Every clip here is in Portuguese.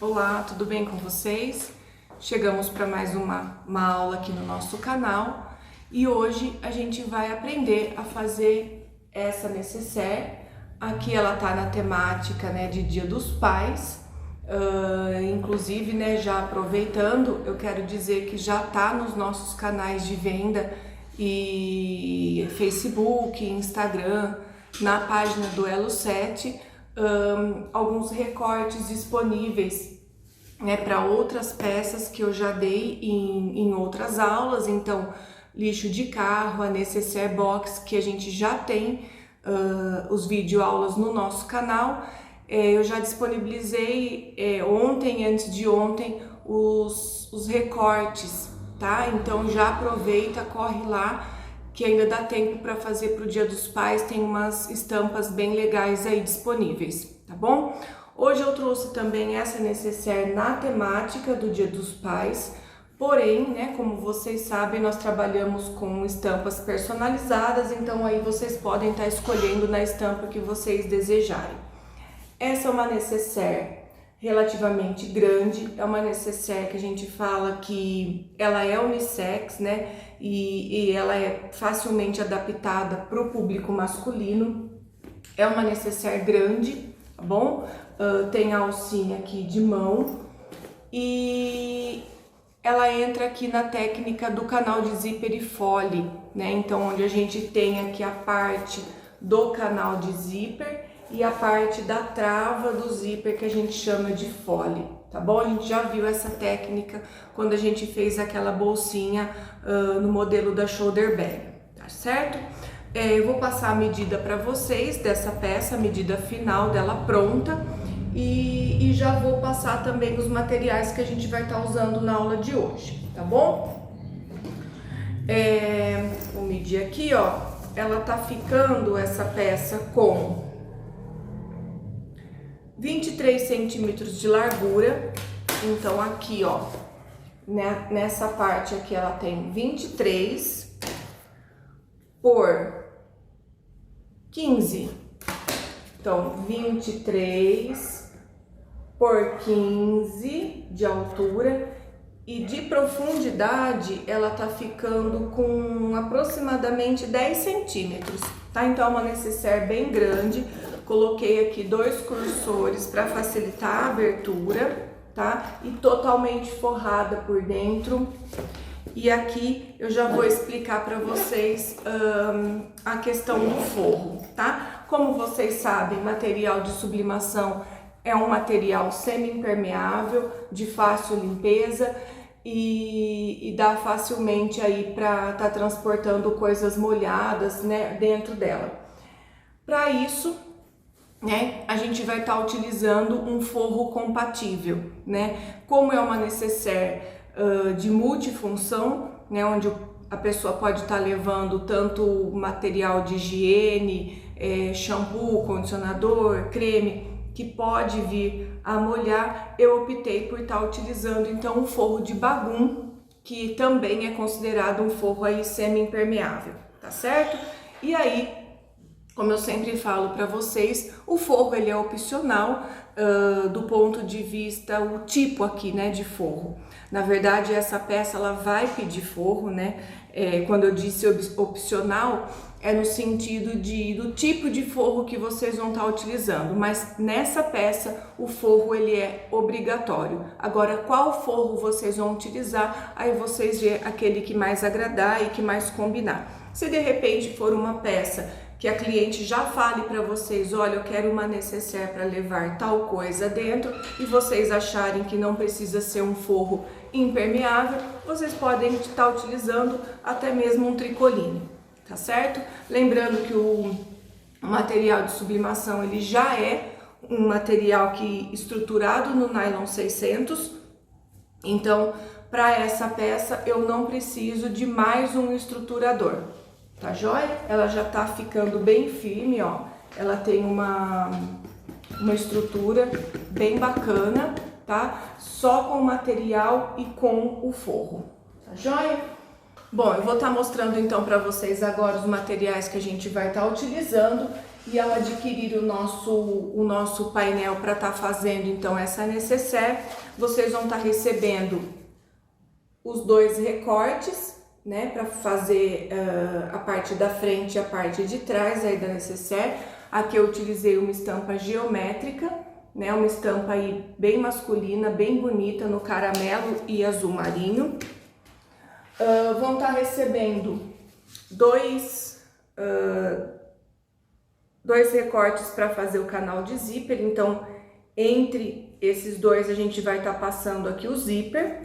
Olá, tudo bem com vocês? Chegamos para mais uma aula aqui no nosso canal e hoje a gente vai aprender a fazer essa nécessaire. Aqui ela tá na temática, né, de Dia dos Pais. Inclusive, né, já aproveitando, eu quero dizer que já tá nos nossos canais de venda e Facebook, Instagram, na página do Elo 7, alguns recortes disponíveis, né, para outras peças que eu já dei em outras aulas. Então, lixo de carro, a nécessaire box, que a gente já tem os videoaulas no nosso canal. Eu já disponibilizei ontem, antes de ontem, os recortes, tá? Então já aproveita, corre lá, que ainda dá tempo para fazer para o Dia dos Pais. Tem umas estampas bem legais aí disponíveis, tá bom? Hoje eu trouxe também essa nécessaire na temática do Dia dos Pais, porém, né, como vocês sabem, nós trabalhamos com estampas personalizadas, então aí vocês podem estar escolhendo na estampa que vocês desejarem. Essa é uma nécessaire relativamente grande, é uma nécessaire que a gente fala que ela é unissex, né, e ela é facilmente adaptada para o público masculino. É uma nécessaire grande, tá bom? Tem a alcinha aqui de mão e ela entra aqui na técnica do canal de zíper e fole, né? Então, onde a gente tem aqui a parte do canal de zíper e a parte da trava do zíper, que a gente chama de fole, tá bom? A gente já viu essa técnica quando a gente fez aquela bolsinha no modelo da shoulder bag, tá certo? Eu vou passar a medida para vocês dessa peça, a medida final dela pronta, e já vou passar também os materiais que a gente vai estar usando na aula de hoje, tá bom? Vou medir aqui, ó, ela tá ficando, essa peça, com 23 centímetros de largura. Então aqui, ó, né, nessa parte aqui ela tem 23 por 15. Então, 23 por 15 de altura, e de profundidade ela tá ficando com aproximadamente 10 centímetros, tá? Então é uma nécessaire bem grande. Coloquei aqui 2 cursores para facilitar a abertura, tá? E totalmente forrada por dentro. E aqui eu já vou explicar para vocês a questão do forro, tá? Como vocês sabem, material de sublimação é um material semi-impermeável, de fácil limpeza e dá facilmente aí para tá transportando coisas molhadas, né, dentro dela. Para isso, né, a gente vai estar utilizando um forro compatível, né? Como é uma nécessaire de multifunção, né, onde a pessoa pode estar levando tanto material de higiene, shampoo, condicionador, creme, que pode vir a molhar, eu optei por estar utilizando então um forro de bagum, que também é considerado um forro aí semi-impermeável, tá certo? E aí, como eu sempre falo para vocês, o forro ele é opcional do ponto de vista, o tipo aqui, né, de forro. Na verdade, essa peça ela vai pedir forro, né? Quando eu disse opcional, é no sentido do tipo de forro que vocês vão estar utilizando, mas nessa peça o forro ele é obrigatório. Agora, qual forro vocês vão utilizar, aí vocês vê aquele que mais agradar e que mais combinar. Se de repente for uma peça que a cliente já fale para vocês, olha, eu quero uma nécessaire para levar tal coisa dentro, e vocês acharem que não precisa ser um forro impermeável, vocês podem estar utilizando até mesmo um tricoline, tá certo? Lembrando que o material de sublimação ele já é um material que estruturado no nylon 600, então para essa peça eu não preciso de mais um estruturador. Tá joia? Ela já tá ficando bem firme, ó. Ela tem uma estrutura bem bacana, tá? Só com o material e com o forro. Tá joia? Bom, eu vou estar mostrando então para vocês agora os materiais que a gente vai estar utilizando e ao adquirir o nosso painel para estar fazendo então essa necessaire, vocês vão estar recebendo os 2 recortes, né, para fazer a parte da frente e a parte de trás aí da necessaire. Aqui eu utilizei uma estampa geométrica, né, uma estampa aí bem masculina, bem bonita, no caramelo e azul marinho. Vão estar recebendo 2 recortes para fazer o canal de zíper, então entre esses 2 a gente vai estar passando aqui o zíper.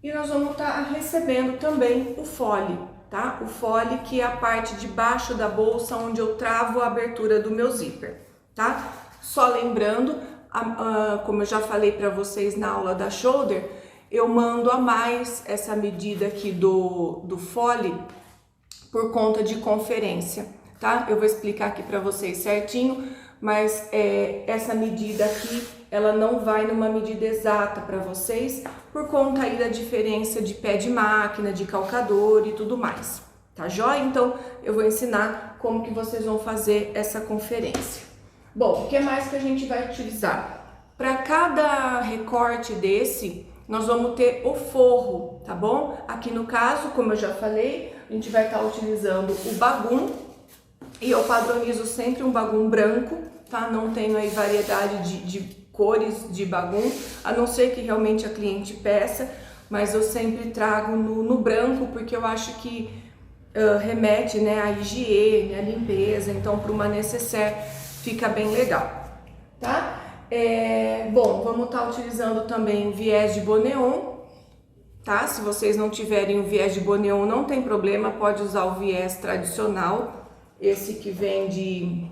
E nós vamos estar recebendo também o fole, tá? O fole, que é a parte de baixo da bolsa onde eu travo a abertura do meu zíper, tá? Só lembrando, como eu já falei para vocês na aula da shoulder, eu mando a mais essa medida aqui do fole por conta de conferência, tá? Eu vou explicar aqui para vocês certinho, mas essa medida aqui, ela não vai numa medida exata para vocês, por conta aí da diferença de pé de máquina, de calcador e tudo mais, tá joia? Então, eu vou ensinar como que vocês vão fazer essa conferência. Bom, o que mais que a gente vai utilizar? Para cada recorte desse, nós vamos ter o forro, tá bom? Aqui no caso, como eu já falei, a gente vai estar utilizando o bagum, e eu padronizo sempre um bagum branco, tá? Não tenho aí variedade de cores de bagum, a não ser que realmente a cliente peça, mas eu sempre trago no branco, porque eu acho que remete, né, à higiene, à limpeza, então para uma necessaire fica bem legal, tá? Bom, vamos estar utilizando também viés de boneon, tá? Se vocês não tiverem o viés de boneon, não tem problema, pode usar o viés tradicional, esse que vem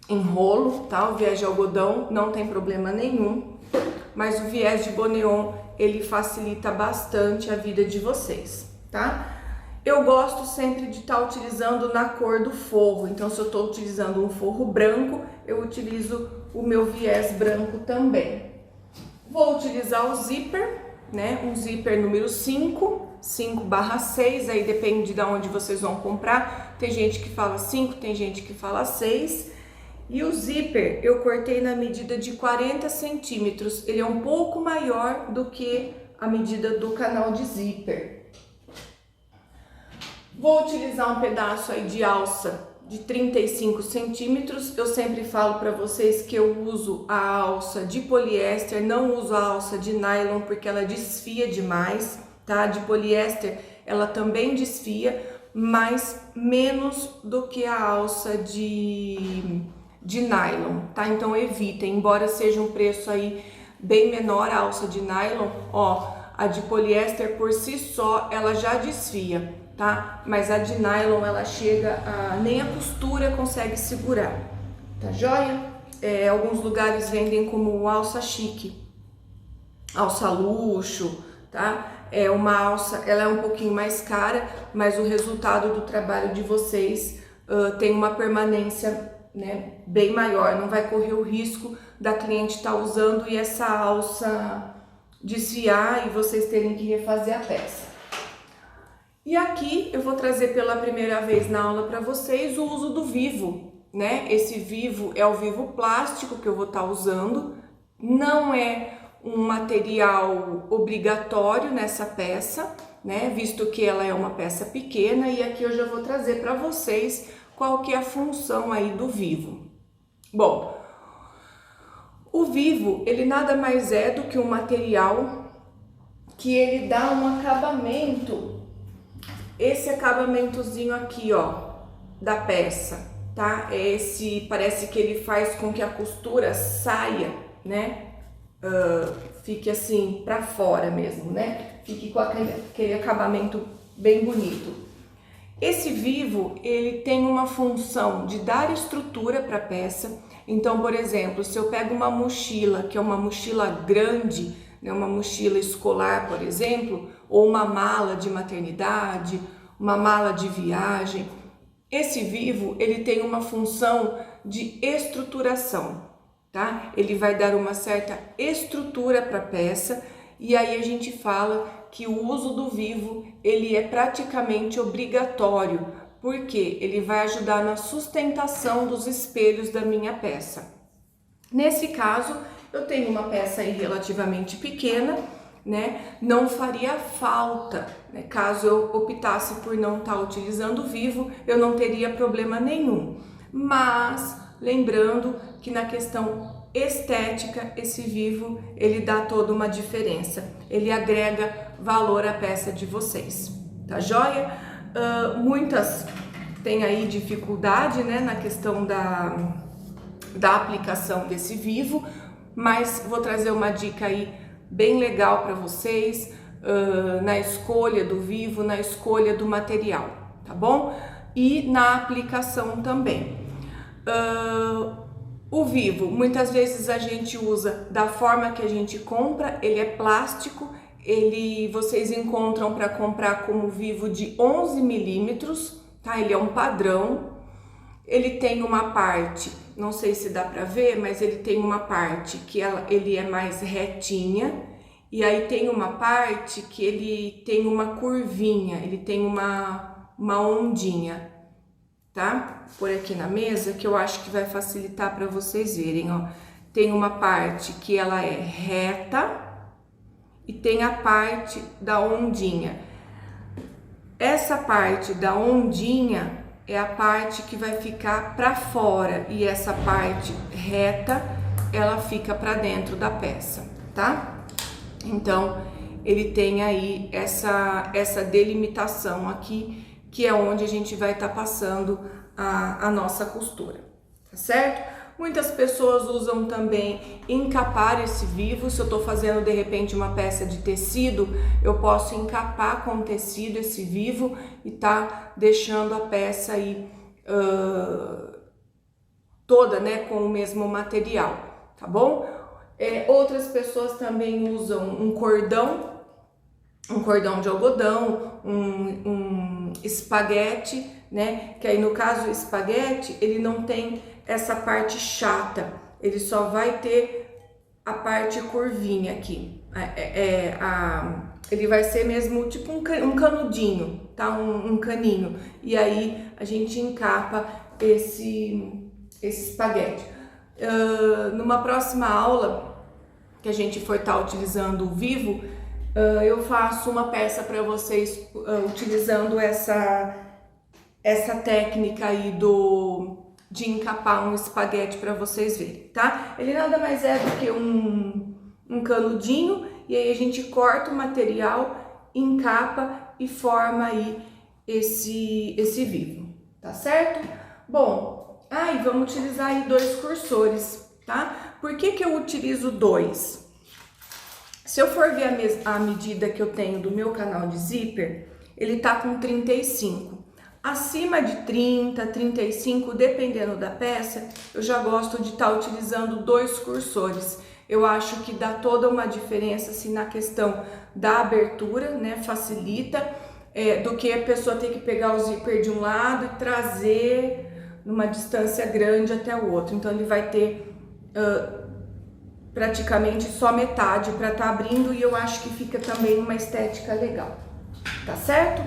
em rolo, tá? O viés de algodão não tem problema nenhum, mas o viés de boneon, ele facilita bastante a vida de vocês, tá? Eu gosto sempre de estar utilizando na cor do forro, então se eu estou utilizando um forro branco, eu utilizo o meu viés branco também. Vou utilizar o zíper, né? Um zíper número 5/6, aí depende de onde vocês vão comprar. Tem gente que fala 5, tem gente que fala 6. E o zíper eu cortei na medida de 40 centímetros, ele é um pouco maior do que a medida do canal de zíper. Vou utilizar um pedaço aí de alça de 35 centímetros, eu sempre falo para vocês que eu uso a alça de poliéster, não uso a alça de nylon porque ela desfia demais, tá? De poliéster ela também desfia, mas menos do que a alça de nylon, tá? Então evitem, embora seja um preço aí bem menor a alça de nylon, ó, a de poliéster por si só ela já desfia, tá? Mas a de nylon ela chega a nem a costura consegue segurar, tá joia? Alguns lugares vendem como alça chique, alça luxo, tá? É uma alça, ela é um pouquinho mais cara, mas o resultado do trabalho de vocês tem uma permanência, né, bem maior, não vai correr o risco da cliente estar usando e essa alça desfiar e vocês terem que refazer a peça. E aqui eu vou trazer pela primeira vez na aula para vocês o uso do vivo, né? Esse vivo é o vivo plástico que eu vou estar usando, não é um material obrigatório nessa peça, né? Visto que ela é uma peça pequena, e aqui eu já vou trazer para vocês qual que é a função aí do vivo. Bom, o vivo, ele nada mais é do que um material que ele dá um acabamento, esse acabamentozinho aqui, ó, da peça, tá? Esse, parece que ele faz com que a costura saia, né? Fique assim pra fora mesmo, né? Fique com aquele acabamento bem bonito. Esse vivo, ele tem uma função de dar estrutura para a peça. Então, por exemplo, se eu pego uma mochila, que é uma mochila grande, né, uma mochila escolar, por exemplo, ou uma mala de maternidade, uma mala de viagem, esse vivo, ele tem uma função de estruturação, tá? Ele vai dar uma certa estrutura para a peça, e aí a gente fala que o uso do vivo, ele é praticamente obrigatório porque ele vai ajudar na sustentação dos espelhos da minha peça. Nesse caso, eu tenho uma peça aí relativamente pequena, né? Não faria falta, né? Caso eu optasse por não estar utilizando o vivo, eu não teria problema nenhum. Mas lembrando que na questão estética, esse vivo, ele dá toda uma diferença. Ele agrega valor à peça de vocês, tá joia? Muitas têm aí dificuldade, né, na questão da aplicação desse vivo, mas vou trazer uma dica aí bem legal para vocês, na escolha do vivo, na escolha do material, tá bom? E na aplicação também. O vivo, muitas vezes a gente usa da forma que a gente compra, ele é plástico, vocês encontram para comprar como vivo de 11 milímetros, tá? Ele é um padrão, ele tem uma parte, não sei se dá para ver, mas ele tem uma parte que ele é mais retinha, e aí tem uma parte que ele tem uma curvinha, ele tem uma ondinha, tá? Por aqui na mesa, que eu acho que vai facilitar para vocês verem, ó. Tem uma parte que ela é reta e tem a parte da ondinha. Essa parte da ondinha é a parte que vai ficar para fora e essa parte reta, ela fica para dentro da peça, tá? Então, ele tem aí essa delimitação aqui, que é onde a gente vai estar passando a nossa costura, tá certo? Muitas pessoas usam também encapar esse vivo. Se eu tô fazendo de repente uma peça de tecido, eu posso encapar com tecido esse vivo e tá deixando a peça aí toda, né, com o mesmo material, tá bom? Outras pessoas também usam um cordão de algodão, um espaguete, né? Que aí no caso o espaguete, ele não tem essa parte chata, ele só vai ter a parte curvinha aqui. Ele vai ser mesmo tipo um canudinho, tá? Um caninho. E aí a gente encapa esse espaguete. Numa próxima aula que a gente for estar utilizando o vivo, eu faço uma peça para vocês utilizando essa técnica aí de encapar um espaguete para vocês verem, tá? Ele nada mais é do que um canudinho, e aí a gente corta o material, encapa e forma aí esse vivo, tá certo? Bom, aí vamos utilizar aí 2 cursores, tá? Por que eu utilizo 2? Se eu for ver a medida que eu tenho do meu canal de zíper, ele tá com 35. Acima de 30, 35, dependendo da peça, eu já gosto de estar utilizando 2 cursores. Eu acho que dá toda uma diferença assim, na questão da abertura, né? Facilita, do que a pessoa ter que pegar o zíper de um lado e trazer numa distância grande até o outro. Então ele vai ter praticamente só metade para estar abrindo, e eu acho que fica também uma estética legal, tá certo?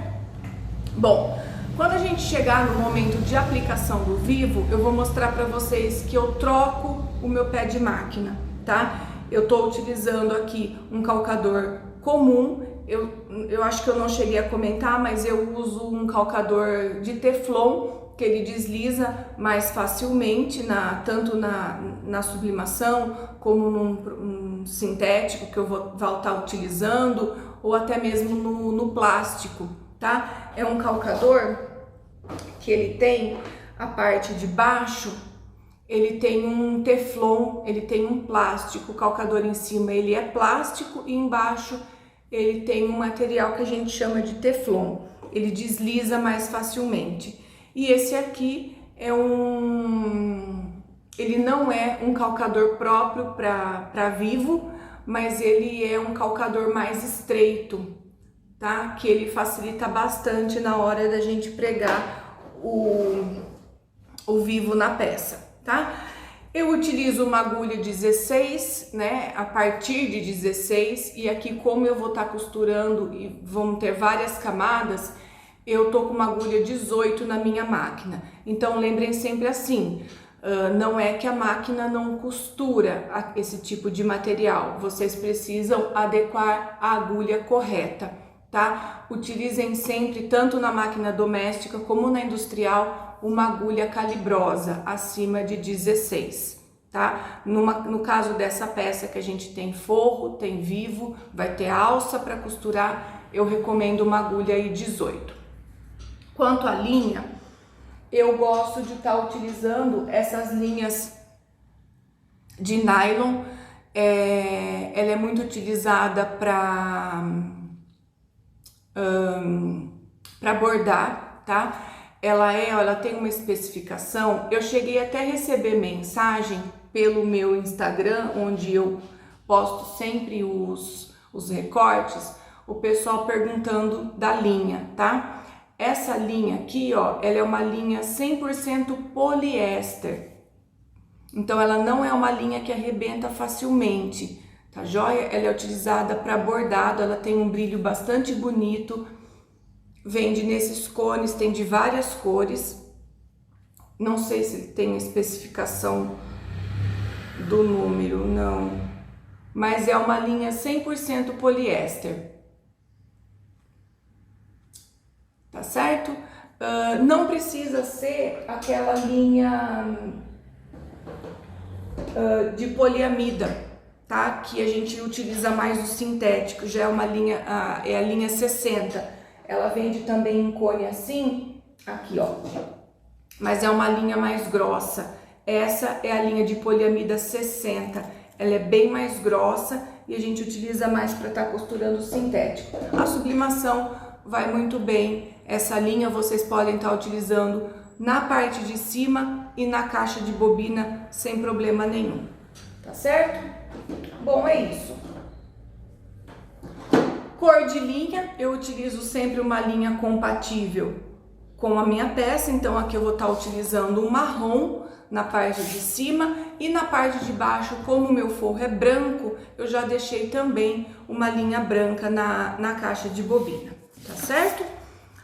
Bom, quando a gente chegar no momento de aplicação do vivo, eu vou mostrar para vocês que eu troco o meu pé de máquina, tá? Eu tô utilizando aqui um calcador comum, eu acho que eu não cheguei a comentar, mas eu uso um calcador de teflon, que ele desliza mais facilmente, tanto na sublimação, como num sintético que eu vou estar utilizando, ou até mesmo no plástico, tá? É um calcador que ele tem a parte de baixo, ele tem um teflon, ele tem um plástico. O calcador em cima ele é plástico e embaixo ele tem um material que a gente chama de teflon. Ele desliza mais facilmente. E esse aqui ele não é um calcador próprio para vivo, mas ele é um calcador mais estreito, tá? Que ele facilita bastante na hora da gente pregar o vivo na peça, tá? Eu utilizo uma agulha 16, né? A partir de 16, e aqui como eu vou estar costurando e vão ter várias camadas, eu tô com uma agulha 18 na minha máquina. Então lembrem sempre assim, não é que a máquina não costura esse tipo de material, vocês precisam adequar a agulha correta, tá? Utilizem sempre, tanto na máquina doméstica como na industrial, uma agulha calibrosa, acima de 16, tá? No caso dessa peça que a gente tem forro, tem vivo, vai ter alça para costurar, eu recomendo uma agulha aí 18. Quanto à linha, eu gosto de estar utilizando essas linhas de nylon, ela é muito utilizada para bordar, tá? Ela tem uma especificação, eu cheguei até a receber mensagem pelo meu Instagram, onde eu posto sempre os recortes, o pessoal perguntando da linha, tá? Essa linha aqui, ó, ela é uma linha 100% poliéster. Então, ela não é uma linha que arrebenta facilmente, tá joia? Ela é utilizada para bordado, ela tem um brilho bastante bonito. Vende nesses cones, tem de várias cores. Não sei se tem a especificação do número, não. Mas é uma linha 100% poliéster. Tá certo? Não precisa ser aquela linha de poliamida, tá? Que a gente utiliza mais o sintético, já é uma linha, é a linha 60. Ela vende também em cone assim, aqui ó, mas é uma linha mais grossa. Essa é a linha de poliamida 60, ela é bem mais grossa e a gente utiliza mais para estar costurando sintético. A sublimação vai muito bem. Essa linha vocês podem estar utilizando na parte de cima e na caixa de bobina sem problema nenhum, tá certo? Bom, é isso. Cor de linha, eu utilizo sempre uma linha compatível com a minha peça, então aqui eu vou estar utilizando um marrom na parte de cima e na parte de baixo, como o meu forro é branco, eu já deixei também uma linha branca na caixa de bobina, tá certo?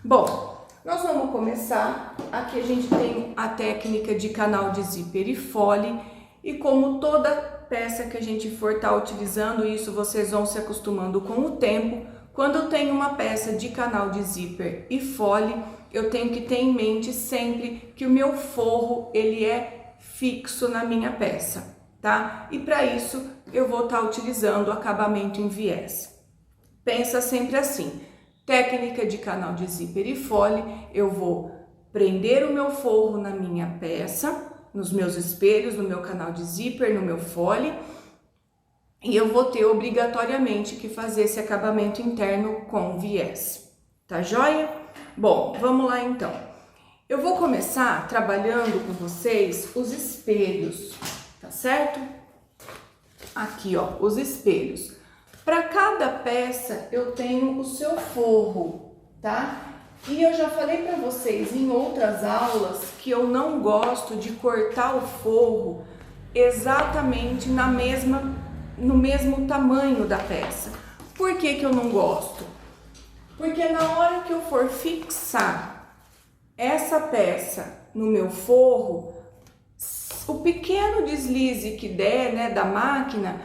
Bom, nós vamos começar. Aqui a gente tem a técnica de canal de zíper e fole, e como toda peça que a gente for estar utilizando, isso vocês vão se acostumando com o tempo. Quando eu tenho uma peça de canal de zíper e fole, eu tenho que ter em mente sempre que o meu forro, ele é fixo na minha peça, tá? E para isso, eu vou estar utilizando o acabamento em viés. Pensa sempre assim, técnica de canal de zíper e fole, eu vou prender o meu forro na minha peça, nos meus espelhos, no meu canal de zíper, no meu fole, e eu vou ter obrigatoriamente que fazer esse acabamento interno com viés, tá joia? Bom, vamos lá então. Eu vou começar trabalhando com vocês os espelhos, tá certo? Aqui, ó, os espelhos. Para cada peça eu tenho o seu forro, tá? E eu já falei para vocês em outras aulas que eu não gosto de cortar o forro exatamente no mesmo tamanho da peça. Por que que eu não gosto? Porque na hora que eu for fixar essa peça no meu forro, o pequeno deslize que der, né, da máquina,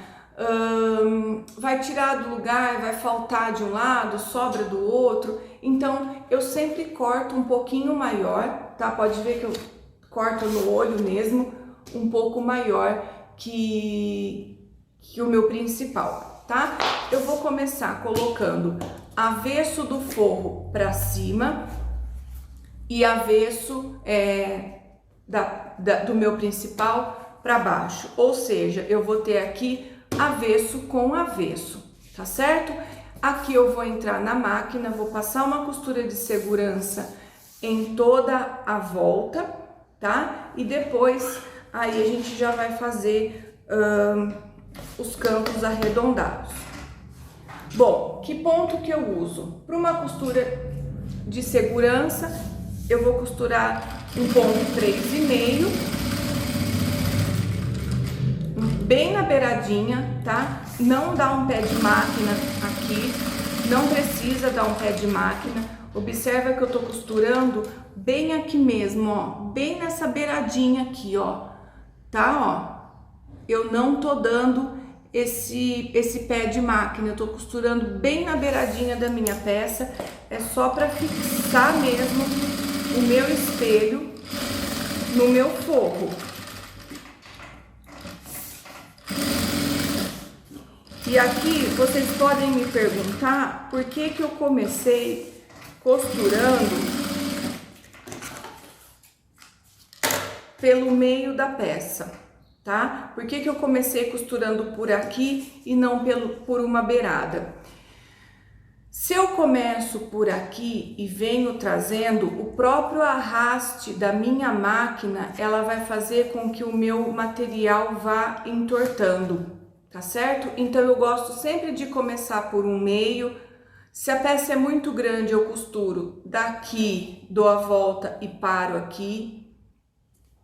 vai tirar do lugar, vai faltar de um lado, sobra do outro. Então eu sempre corto um pouquinho maior, tá? Pode ver que eu corto no olho mesmo, um pouco maior que o meu principal, tá? Eu vou começar colocando avesso do forro para cima e avesso do meu principal para baixo, ou seja, eu vou ter aqui avesso com avesso, tá certo? Aqui eu vou entrar na máquina, vou passar uma costura de segurança em toda a volta, tá? E depois aí a gente já vai fazer os cantos arredondados. Bom, que ponto que eu uso? Para uma costura de segurança, eu vou costurar um ponto 3,5, bem na beiradinha, tá? Não dá um pé de máquina aqui, não precisa dar um pé de máquina. Observa que eu tô costurando bem aqui mesmo, ó, bem nessa beiradinha aqui, ó, tá, ó. Eu não tô dando esse pé de máquina, eu tô costurando bem na beiradinha da minha peça, é só para fixar mesmo o meu espelho no meu forro. E aqui vocês podem me perguntar por que que eu comecei costurando pelo meio da peça, tá? Por que que eu comecei costurando por aqui e não por uma beirada? Se eu começo por aqui e venho trazendo, o próprio arraste da minha máquina, ela vai fazer com que o meu material vá entortando, tá certo? Então eu gosto sempre de começar por um meio. Se a peça é muito grande, eu costuro daqui, dou a volta e paro aqui,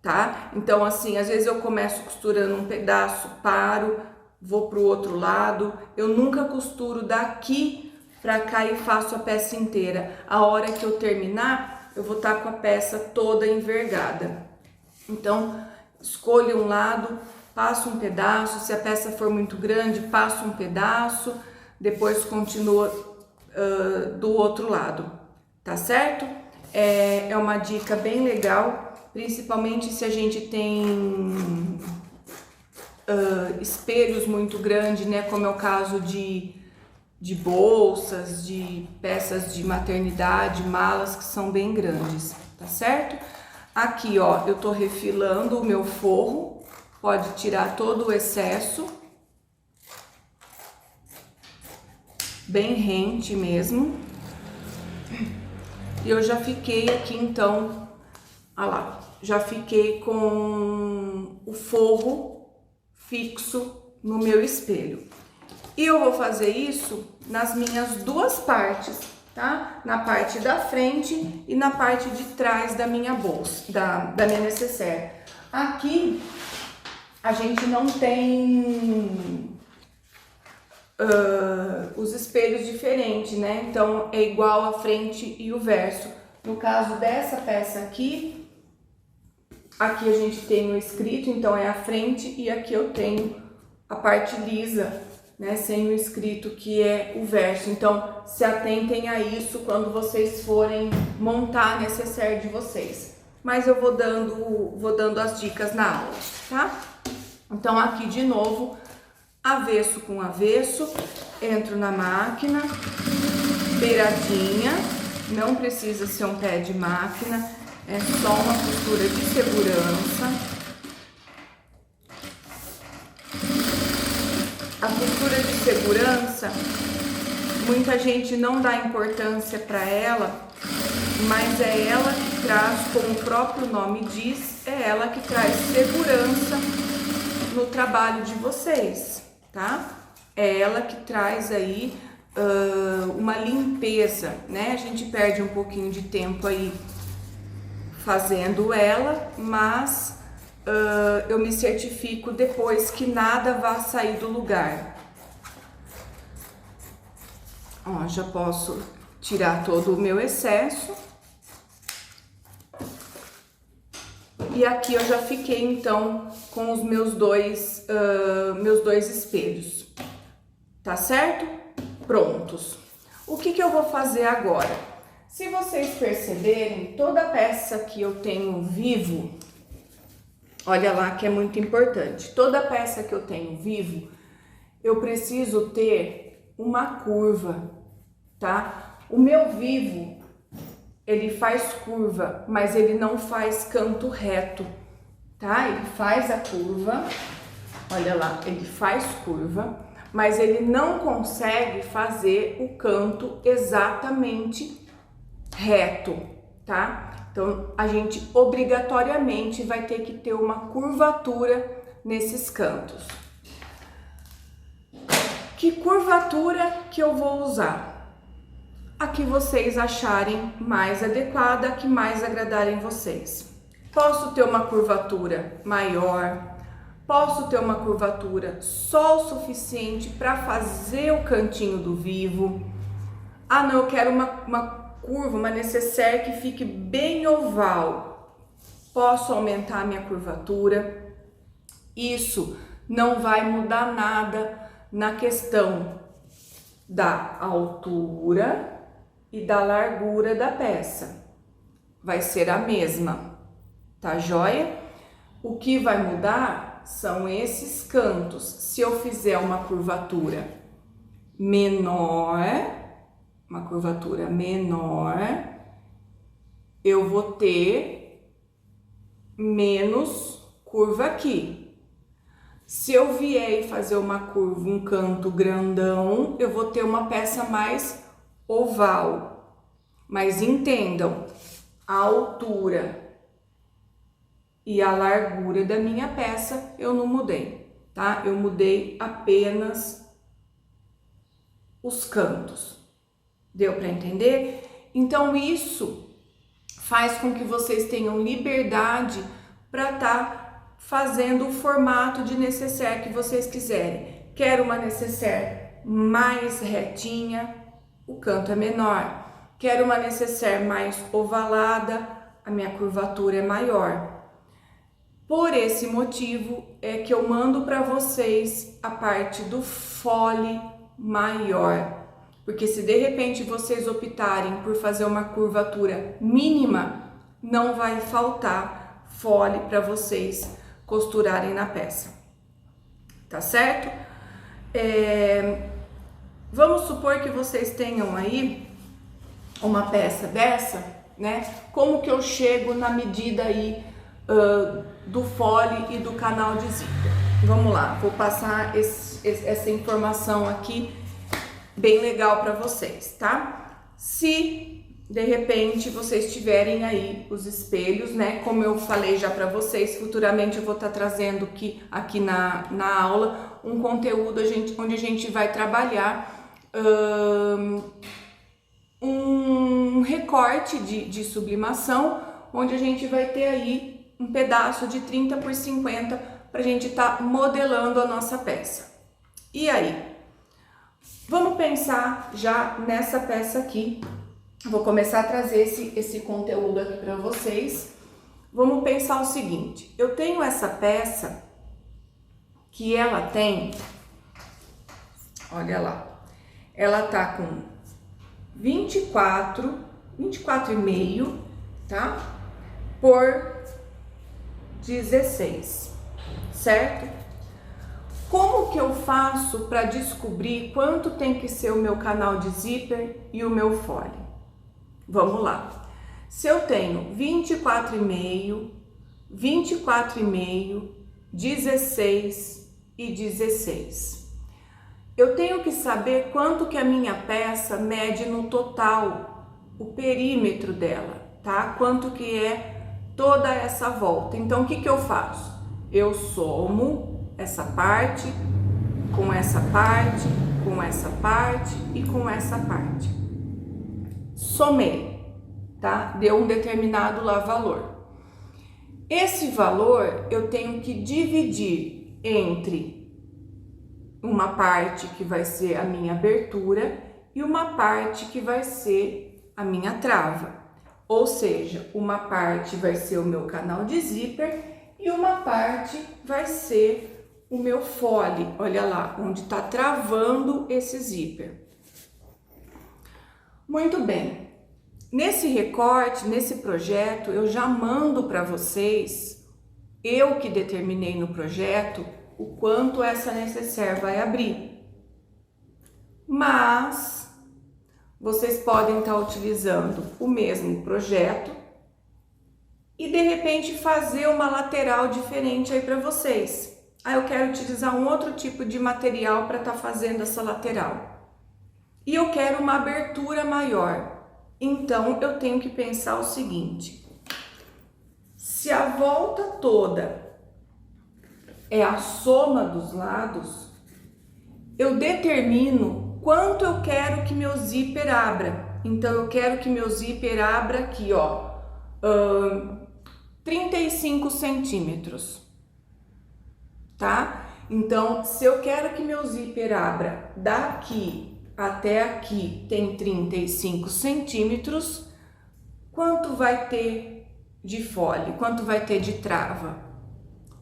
tá? Então assim, às vezes eu começo costurando um pedaço, paro, vou pro outro lado. Eu nunca costuro daqui pra cá e faço a peça inteira. A hora que eu terminar, eu vou estar com a peça toda envergada. Então, escolho um lado, passo um pedaço. Se a peça for muito grande, passo um pedaço, depois continua do outro lado, tá certo? É uma dica bem legal, principalmente se a gente tem espelhos muito grandes, né? Como é o caso de bolsas, de peças de maternidade, malas que são bem grandes, tá certo? Aqui, ó, eu tô refilando o meu forro, pode tirar todo o excesso, bem rente mesmo. E eu já fiquei aqui, então, olha lá, já fiquei com o forro fixo no meu espelho. E eu vou fazer isso nas minhas duas partes, tá? Na parte da frente e na parte de trás da minha bolsa, da minha necessaire. Aqui a gente não tem os espelhos diferentes, né? Então é igual a frente e o verso. No caso dessa peça aqui a gente tem o escrito, então é a frente, e aqui eu tenho a parte lisa, né, sem o escrito, que é o verso. Então se atentem a isso quando vocês forem montar a necessaire de vocês. Mas eu vou dando as dicas na aula, tá? Então aqui de novo, avesso com avesso, entro na máquina, beiradinha, não precisa ser um pé de máquina, é só uma costura de segurança. A costura de segurança, muita gente não dá importância para ela, mas é ela que traz, como o próprio nome diz, é ela que traz segurança no trabalho de vocês, tá? É ela que traz aí uma limpeza, né? A gente perde um pouquinho de tempo aí fazendo ela, mas eu me certifico depois que nada vá sair do lugar. Ó, já posso tirar todo o meu excesso. E aqui eu já fiquei então com os meus dois espelhos, tá certo? Prontos. O que eu vou fazer agora? Se vocês perceberem, toda peça que eu tenho vivo, olha lá que é muito importante, toda peça que eu tenho vivo, eu preciso ter uma curva, tá? O meu vivo, ele faz curva, mas ele não faz canto reto, tá? Ele faz a curva, olha lá, ele faz curva, mas ele não consegue fazer o canto exatamente reto, tá? Então a gente obrigatoriamente vai ter que ter uma curvatura nesses cantos. Que curvatura que eu vou usar? A que vocês acharem mais adequada, a que mais agradarem vocês. Posso ter uma curvatura maior, posso ter uma curvatura só o suficiente para fazer o cantinho do vivo. Ah, não, eu quero uma curva, uma necessaire que fique bem oval. Posso aumentar a minha curvatura. Isso não vai mudar nada na questão da altura e da largura da peça. Vai ser a mesma, tá joia? O que vai mudar são esses cantos. Se eu fizer uma curvatura menor, eu vou ter menos curva aqui. Se eu vier e fazer uma curva, um canto grandão, eu vou ter uma peça mais oval. Mas entendam, a altura e a largura da minha peça eu não mudei, tá? Eu mudei apenas os cantos. Deu para entender? Então isso faz com que vocês tenham liberdade para estar fazendo o formato de necessaire que vocês quiserem. Quero uma necessaire mais retinha, o canto é menor. Quero uma necessaire mais ovalada, a minha curvatura é maior. Por esse motivo é que eu mando para vocês a parte do fole maior. Porque se de repente vocês optarem por fazer uma curvatura mínima, não vai faltar fole para vocês costurarem na peça. Tá certo? Vamos supor que vocês tenham aí uma peça dessa, né? Como que eu chego na medida aí do fole e do canal de zíper? Vamos lá, vou passar essa informação aqui bem legal para vocês, tá? Se de repente vocês tiverem aí os espelhos, né? Como eu falei já para vocês, futuramente eu vou estar trazendo aqui na aula um conteúdo onde a gente vai trabalhar um recorte de sublimação, onde a gente vai ter aí um pedaço de 30 por 50 para a gente estar modelando a nossa peça. E aí? Vamos pensar já nessa peça aqui. Vou começar a trazer esse conteúdo aqui para vocês. Vamos pensar o seguinte, eu tenho essa peça que ela tem, olha lá, ela tá com 24,5, tá? Por 16, certo? Como que eu faço para descobrir quanto tem que ser o meu canal de zíper e o meu fole? Vamos lá. Se eu tenho 24,5, 24,5, 16 e 16, eu tenho que saber quanto que a minha peça mede no total, o perímetro dela, tá? Quanto que é toda essa volta. Então, o que que eu faço? Eu somo essa parte, com essa parte, com essa parte e com essa parte. Somei, tá? Deu um determinado lá valor. Esse valor eu tenho que dividir entre uma parte que vai ser a minha abertura e uma parte que vai ser a minha trava. Ou seja, uma parte vai ser o meu canal de zíper e uma parte vai ser o meu fole, olha lá, onde está travando esse zíper. Muito bem, nesse recorte, nesse projeto, eu já mando para vocês, eu que determinei no projeto, o quanto essa necessaire vai abrir. Mas vocês podem estar utilizando o mesmo projeto e de repente fazer uma lateral diferente aí para vocês. Eu quero utilizar um outro tipo de material para estar fazendo essa lateral. E eu quero uma abertura maior. Então, eu tenho que pensar o seguinte. Se a volta toda é a soma dos lados, eu determino quanto eu quero que meu zíper abra. Então, eu quero que meu zíper abra aqui, ó, 35 centímetros. Tá? Então, se eu quero que meu zíper abra daqui até aqui tem 35 centímetros, quanto vai ter de fole? Quanto vai ter de trava?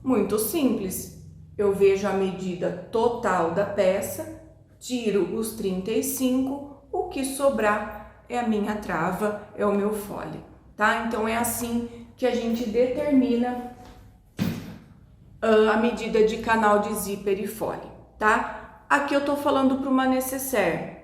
Muito simples. Eu vejo a medida total da peça, tiro os 35, o que sobrar é a minha trava, é o meu fole, tá? Então é assim que a gente determina a medida de canal de zíper e fole, tá? Aqui eu tô falando para uma nécessaire.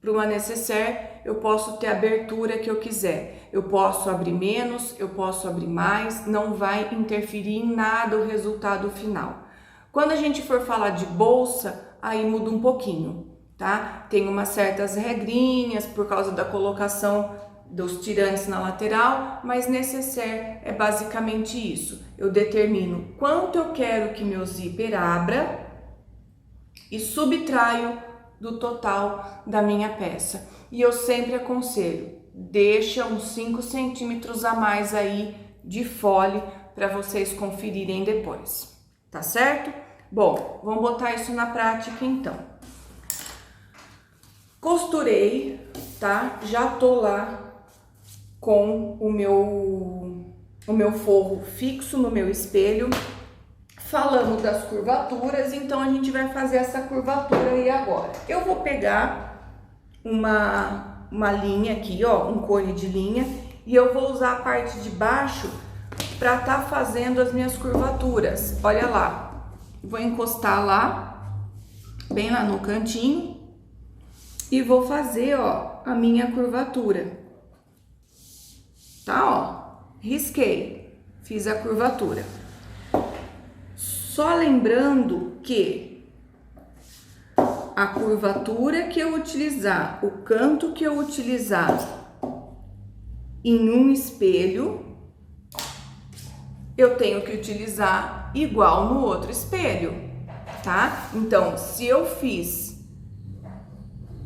Para uma nécessaire eu posso ter a abertura que eu quiser. Eu posso abrir menos, eu posso abrir mais, não vai interferir em nada o resultado final. Quando a gente for falar de bolsa, aí muda um pouquinho, tá? Tem umas certas regrinhas por causa da colocação dos tirantes na lateral, mas nécessaire é basicamente isso. Eu determino quanto eu quero que meu zíper abra e subtraio do total da minha peça. E eu sempre aconselho, deixa uns 5 centímetros a mais aí de fole para vocês conferirem depois, tá certo? Bom, vamos botar isso na prática então. Costurei, tá? Já tô lá com o meu forro fixo no meu espelho. Falamos das curvaturas, então a gente vai fazer essa curvatura aí agora. Eu vou pegar uma linha aqui, ó, um cone de linha, e eu vou usar a parte de baixo para tá fazendo as minhas curvaturas. Olha lá, vou encostar lá, bem lá no cantinho, e vou fazer, ó, a minha curvatura. Tá, ó, risquei, fiz a curvatura. Só lembrando que a curvatura que eu utilizar, o canto que eu utilizar em um espelho, eu tenho que utilizar igual no outro espelho, tá? Então, se eu fiz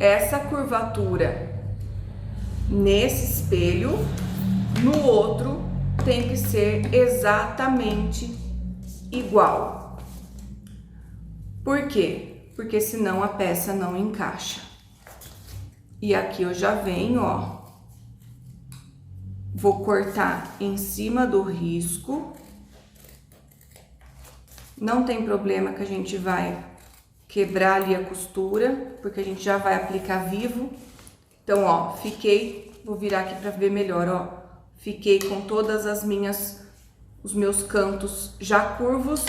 essa curvatura nesse espelho, no outro tem que ser exatamente igual. Por quê? Porque senão a peça não encaixa. E aqui eu já venho, ó, vou cortar em cima do risco. Não tem problema que a gente vai quebrar ali a costura, porque a gente já vai aplicar vivo. Então, ó, vou virar aqui para ver melhor, ó. Fiquei com todas os meus cantos já curvos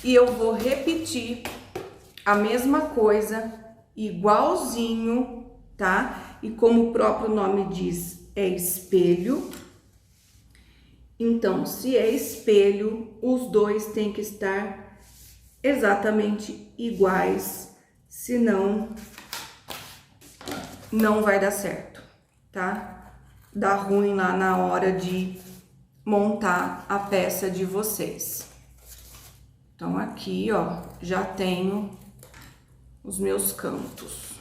e eu vou repetir a mesma coisa, igualzinho, tá? E como o próprio nome diz, é espelho. Então, se é espelho, os dois têm que estar exatamente iguais, senão não vai dar certo, tá? Dá ruim lá na hora de montar a peça de vocês. Então, aqui, ó, já tenho os meus cantos.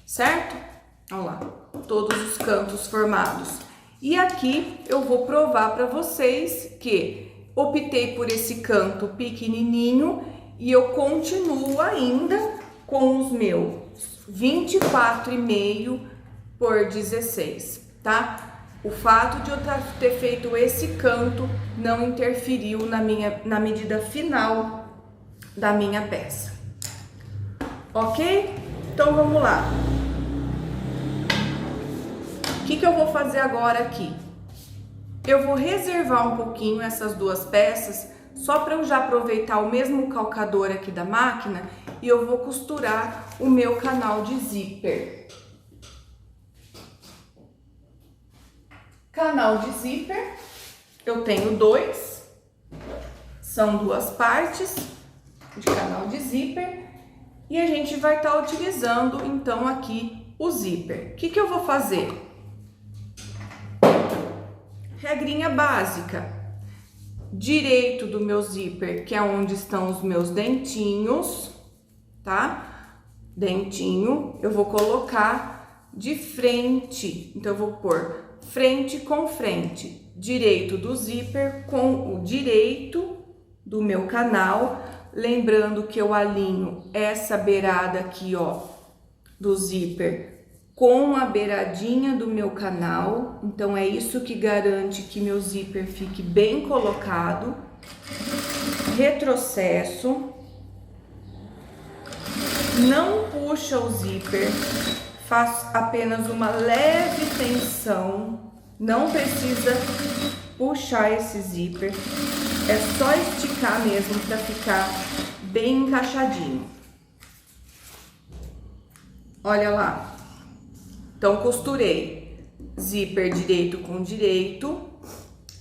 Certo? Olha lá, todos os cantos formados. E aqui eu vou provar para vocês que optei por esse canto pequenininho e eu continuo ainda com os meus 24,5 por 16, tá? O fato de eu ter feito esse canto não interferiu na medida final da minha peça. Ok? Então vamos lá. O que eu vou fazer agora aqui? Eu vou reservar um pouquinho essas duas peças, só para eu já aproveitar o mesmo calcador aqui da máquina, e eu vou costurar o meu canal de zíper. Canal de zíper, eu tenho dois, são duas partes de canal de zíper, e a gente vai estar utilizando então aqui o zíper. O que eu vou fazer? Regrinha básica. Direito do meu zíper, que é onde estão os meus dentinhos, tá? Dentinho, eu vou colocar de frente, então eu vou pôr frente com frente, direito do zíper com o direito do meu canal, lembrando que eu alinho essa beirada aqui, ó, do zíper com a beiradinha do meu canal. Então é isso que garante que meu zíper fique bem colocado. Retrocesso. Não puxa o zíper, faz apenas uma leve tensão, não precisa puxar esse zíper, é só esticar mesmo para ficar bem encaixadinho. Olha lá, então costurei zíper direito com direito,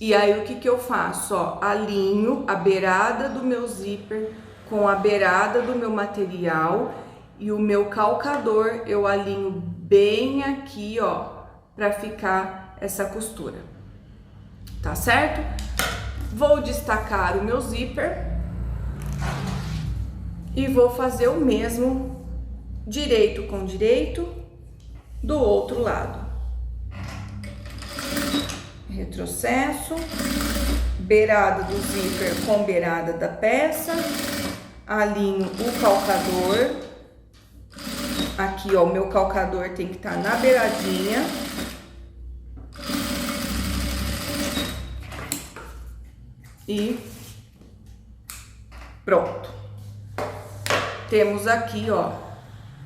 e aí o que que eu faço? Ó, alinho a beirada do meu zíper com a beirada do meu material, e o meu calcador eu alinho bem aqui, ó, para ficar essa costura, tá certo? Vou destacar o meu zíper e vou fazer o mesmo direito com direito do outro lado. Retrocesso, beirada do zíper com beirada da peça, alinho o calcador. Aqui, ó, o meu calcador tem que estar na beiradinha. E pronto. Temos aqui, ó,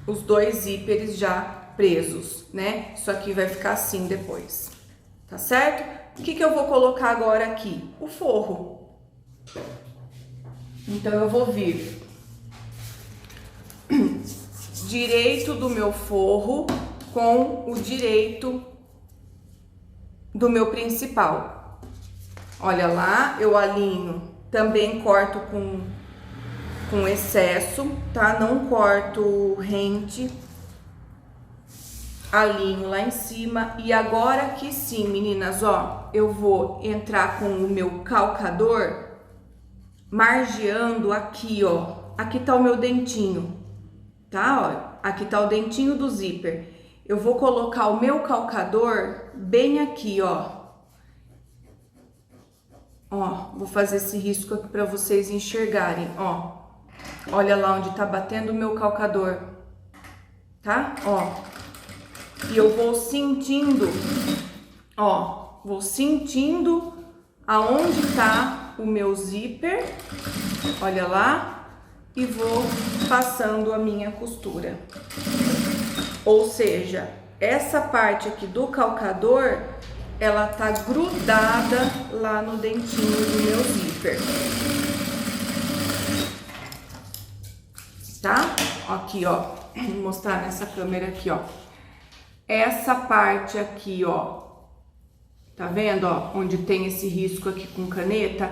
os dois zíperes já presos, né? Isso aqui vai ficar assim depois, tá certo? O que que eu vou colocar agora aqui? O forro. Então, eu vou vir direito do meu forro com o direito do meu principal. Olha lá, eu alinho, também corto com excesso, tá? Não corto rente, alinho lá em cima. E agora que sim, meninas, ó, eu vou entrar com o meu calcador margeando aqui, ó. Aqui tá o meu dentinho, tá? Ó, aqui tá o dentinho do zíper. Eu vou colocar o meu calcador bem aqui, ó. Ó, vou fazer esse risco aqui para vocês enxergarem, ó. Olha lá onde tá batendo o meu calcador, tá? Ó. E eu vou sentindo, ó, vou sentindo aonde tá o meu zíper, olha lá, e vou passando a minha costura. Ou seja, essa parte aqui do calcador, ela tá grudada lá no dentinho do meu zíper. Tá? Aqui, ó, vou mostrar nessa câmera aqui, ó. Essa parte aqui, ó, tá vendo, ó, onde tem esse risco aqui com caneta,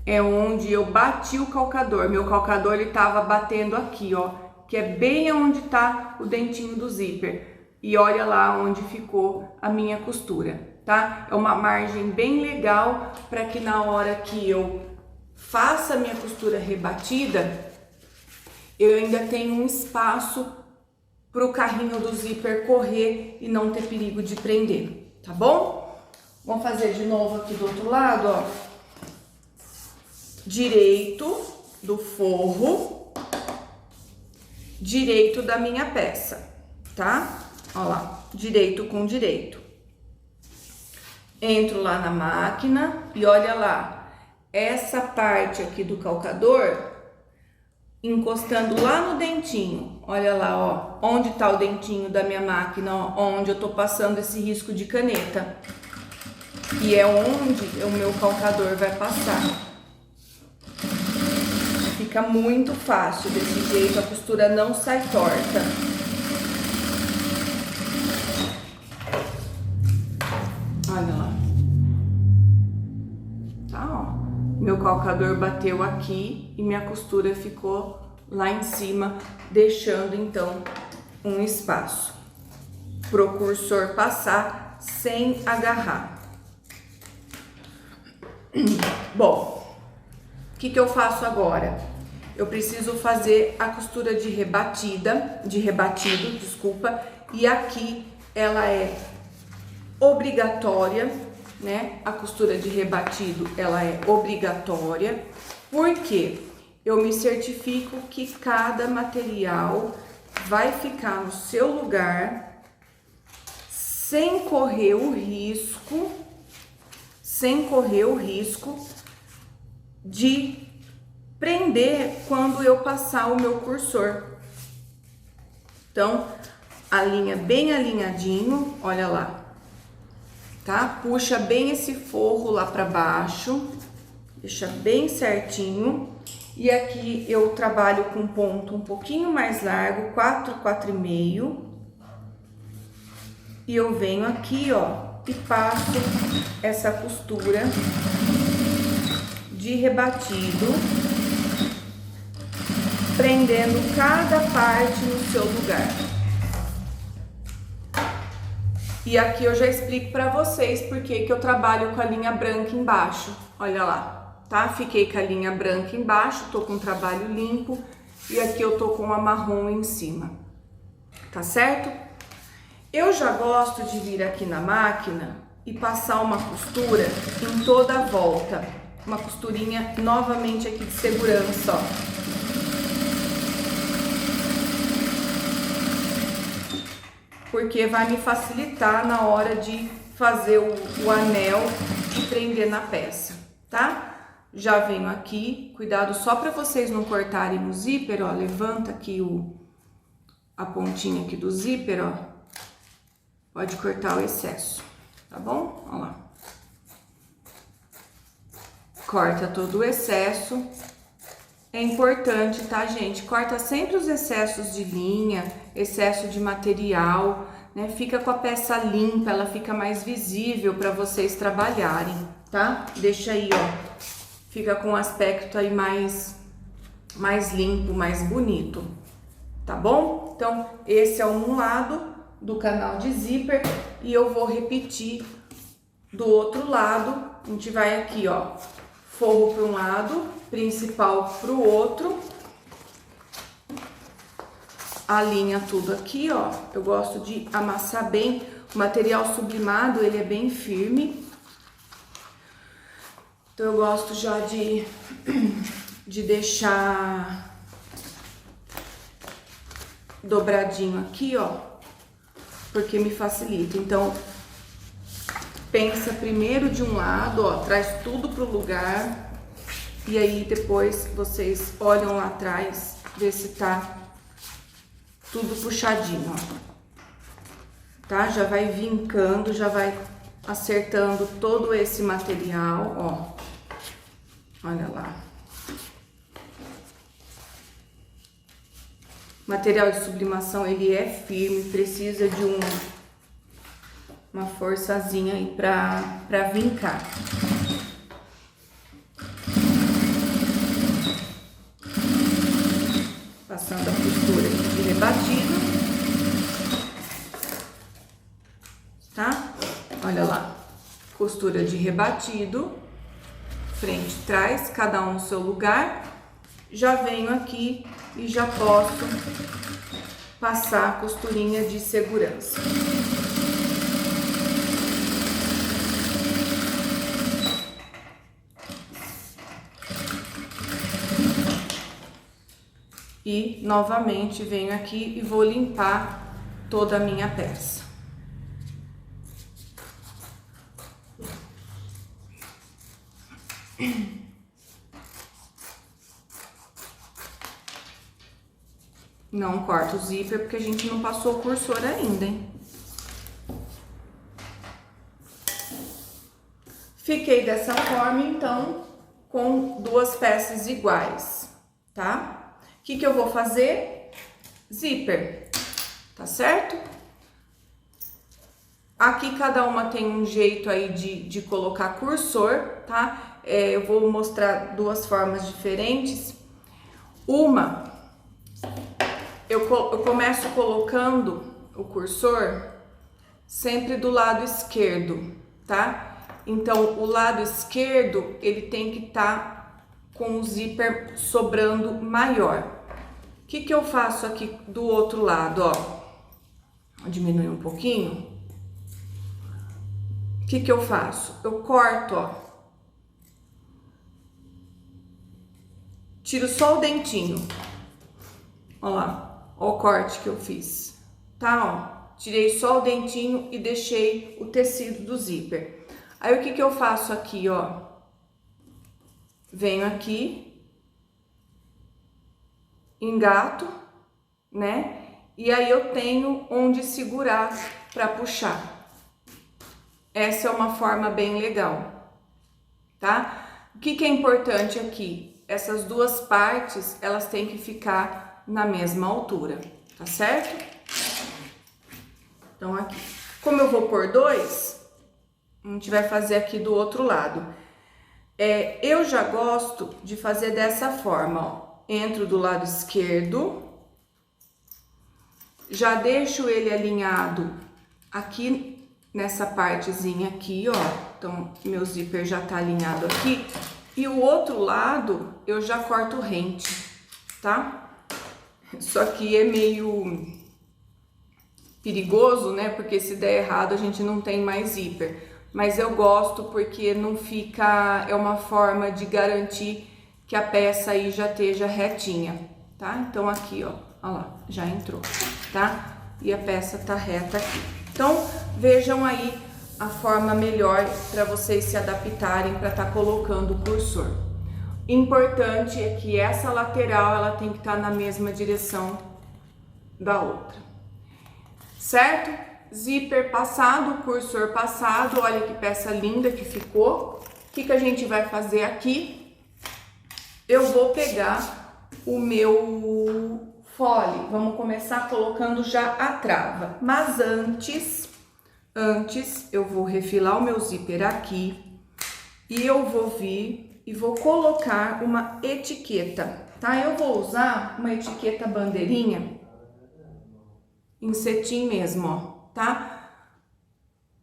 é onde eu bati o calcador. Meu calcador, ele tava batendo aqui, ó, que é bem onde tá o dentinho do zíper. E olha lá onde ficou a minha costura, tá? É uma margem bem legal para que na hora que eu faça a minha costura rebatida, eu ainda tenho um espaço para o carrinho do zíper correr e não ter perigo de prender, tá bom? Vamos fazer de novo aqui do outro lado, ó. Direito do forro, direito da minha peça, tá? Ó lá, direito com direito. Entro lá na máquina e olha lá, essa parte aqui do calcador encostando lá no dentinho, olha lá, ó, onde tá o dentinho da minha máquina, ó, onde eu tô passando esse risco de caneta. E é onde o meu calcador vai passar. Fica muito fácil desse jeito, a costura não sai torta. Olha lá. Tá, ó. Meu calcador bateu aqui e minha costura ficou lá em cima, deixando então um espaço pro cursor passar sem agarrar. Bom, o que que eu faço agora? Eu preciso fazer a costura de rebatido, desculpa, e aqui ela é obrigatória, né? A costura de rebatido, ela é obrigatória, porque eu me certifico que cada material vai ficar no seu lugar sem correr o risco, de prender quando eu passar o meu cursor. Então, alinha bem alinhadinho, olha lá, tá? Puxa bem esse forro lá pra baixo, deixa bem certinho. E aqui eu trabalho com ponto um pouquinho mais largo, 4, 4,5. E eu venho aqui, ó, e passo essa costura de rebatido, prendendo cada parte no seu lugar. E aqui eu já explico pra vocês porque que eu trabalho com a linha branca embaixo, olha lá, tá? Fiquei com a linha branca embaixo, tô com o trabalho limpo, e aqui eu tô com a marrom em cima, tá certo? Eu já gosto de vir aqui na máquina e passar uma costura em toda a volta, uma costurinha novamente aqui de segurança, ó. Porque vai me facilitar na hora de fazer o anel e prender na peça, tá? Já venho aqui, cuidado só para vocês não cortarem o zíper, ó, levanta aqui a pontinha aqui do zíper, ó, pode cortar o excesso, tá bom? Ó lá. Corta todo o excesso. É importante, tá, gente? Corta sempre os excessos de linha, excesso de material, né? Fica com a peça limpa, ela fica mais visível para vocês trabalharem, tá? Deixa aí, ó. Fica com um aspecto aí mais limpo, mais bonito, tá bom? Então, esse é um lado do canal de zíper e eu vou repetir do outro lado. A gente vai aqui, ó, forro para um lado, principal para o outro, alinha tudo aqui, ó. Eu gosto de amassar bem, o material sublimado, ele é bem firme, então eu gosto já de deixar dobradinho aqui, ó, porque me facilita. Então, pensa primeiro de um lado, ó, traz tudo pro lugar. E aí depois vocês olham lá atrás, ver se tá tudo puxadinho, ó. Tá? Já vai vincando, já vai acertando todo esse material, ó. Olha lá. O material de sublimação, ele é firme, precisa de uma forçazinha aí pra vincar. Passando a costura de rebatido, tá? Olha lá, costura de rebatido, frente e trás, cada um no seu lugar. Já venho aqui e já posso passar a costurinha de segurança. E novamente venho aqui e vou limpar toda a minha peça. Não corta o zíper porque a gente não passou o cursor ainda, hein? Fiquei dessa forma, então, com duas peças iguais, tá? O que eu vou fazer? Zíper, tá certo? Aqui cada uma tem um jeito aí de colocar cursor, tá? Eu vou mostrar duas formas diferentes. Uma, eu começo colocando o cursor sempre do lado esquerdo, tá? Então, o lado esquerdo, ele tem que estar com o zíper sobrando maior. O que eu faço aqui do outro lado, ó? Vou diminuir um pouquinho. O que eu faço? Eu corto, ó. tiro só o dentinho. Ó lá, ó o corte que eu fiz, tá? Ó, tirei só o dentinho e deixei o tecido do zíper. Aí o que que eu faço aqui, ó? Venho aqui, engato, né? E aí eu tenho onde segurar para puxar. Essa é uma forma bem legal, tá? O que que é importante aqui? Essas duas partes, elas têm que ficar na mesma altura, tá certo? Então aqui, como eu vou pôr dois, a gente vai fazer aqui do outro lado. Eu já gosto de fazer dessa forma, ó. Entro do lado esquerdo, já deixo ele alinhado aqui nessa partezinha aqui, ó. Então, meu zíper já tá alinhado aqui. E o outro lado, eu já corto rente, tá? Isso aqui é meio perigoso, né? Porque se der errado, a gente não tem mais zíper. Mas eu gosto porque não fica... É uma forma de garantir que a peça aí já esteja retinha, tá? Então, aqui, ó lá, já entrou, tá? E a peça tá reta aqui. Então, vejam aí a forma melhor para vocês se adaptarem para estar colocando o cursor. Importante é que essa lateral, ela tem que estar na mesma direção da outra, certo? Zíper passado, cursor passado, olha que peça linda que ficou. O que que a gente vai fazer aqui? Eu vou pegar o meu fole, vamos começar colocando já a trava, mas antes eu vou refilar o meu zíper aqui e eu vou vir e vou colocar uma etiqueta, tá? Eu vou usar uma etiqueta bandeirinha em cetim mesmo, ó, tá?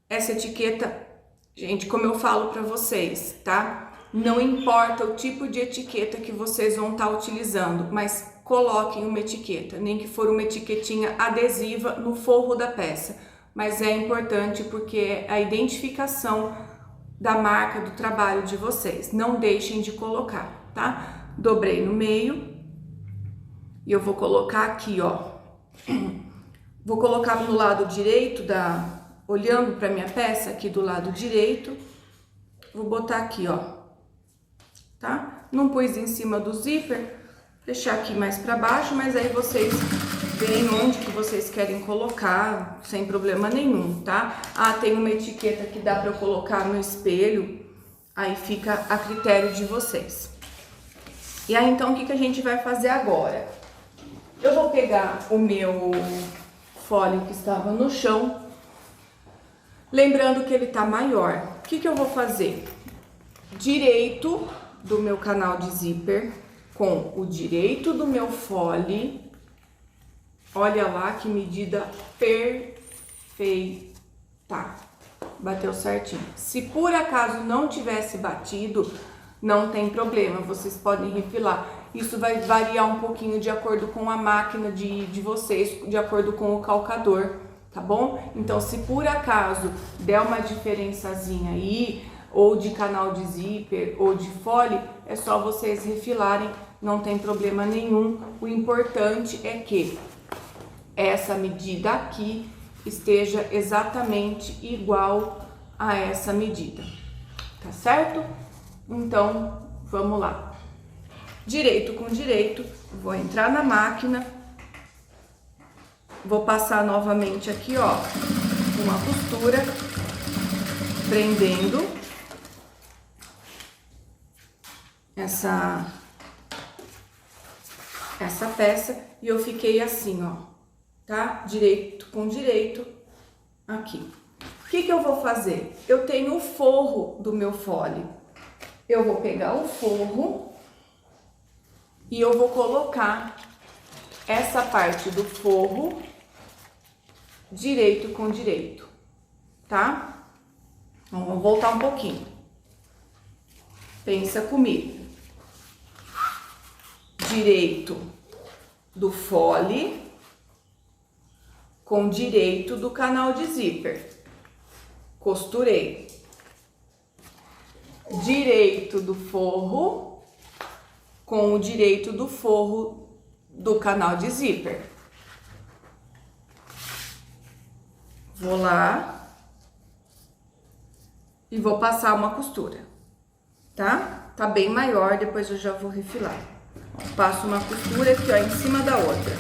Essa etiqueta, gente, como eu falo pra vocês, tá? Não importa o tipo de etiqueta que vocês vão estar utilizando, mas coloquem uma etiqueta, nem que for uma etiquetinha adesiva no forro da peça. Mas é importante porque é a identificação da marca do trabalho de vocês. Não deixem de colocar, tá? Dobrei no meio e eu vou colocar aqui, ó. Vou colocar no lado direito olhando para minha peça aqui do lado direito. Vou botar aqui, ó. Tá? Não pus em cima do zíper, deixar aqui mais para baixo, mas aí vocês veem onde que vocês querem colocar, sem problema nenhum, tá? Ah, tem uma etiqueta que dá para eu colocar no espelho, aí fica a critério de vocês. E aí, então, o que que a gente vai fazer agora? Eu vou pegar o meu fole que estava no chão, lembrando que ele tá maior. O que que eu vou fazer? Direito do meu canal de zíper com o direito do meu fole. Olha lá que medida perfeita. Bateu certinho. Se por acaso não tivesse batido, não tem problema, vocês podem refilar. Isso vai variar um pouquinho de acordo com a máquina de vocês, de acordo com o calcador, tá bom? Então, se por acaso der uma diferençazinha aí, ou de canal de zíper ou de fole, é só vocês refilarem, não tem problema nenhum. O importante é que essa medida aqui esteja exatamente igual a essa medida, tá certo? Então, vamos lá. Direito com direito, vou entrar na máquina, vou passar novamente aqui, ó, uma costura, prendendo essa peça e eu fiquei assim, ó, tá? Direito com direito aqui. O que que eu vou fazer? Eu tenho o forro do meu fole. Eu vou pegar o forro e eu vou colocar essa parte do forro direito com direito, tá? Então, vamos voltar um pouquinho. Pensa comigo. Direito do fole com direito do canal de zíper. Costurei. Direito do forro com o direito do forro do canal de zíper. Vou lá e vou passar uma costura, tá? Tá bem maior, depois eu já vou refilar. Passo uma costura aqui, ó, em cima da outra.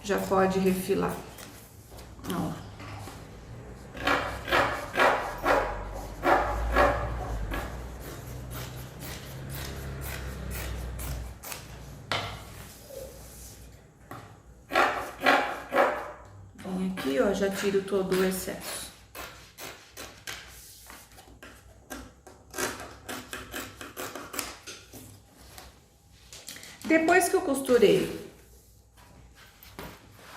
Já pode refilar. Ó. Vem aqui, ó, já tiro todo o excesso. Depois que eu costurei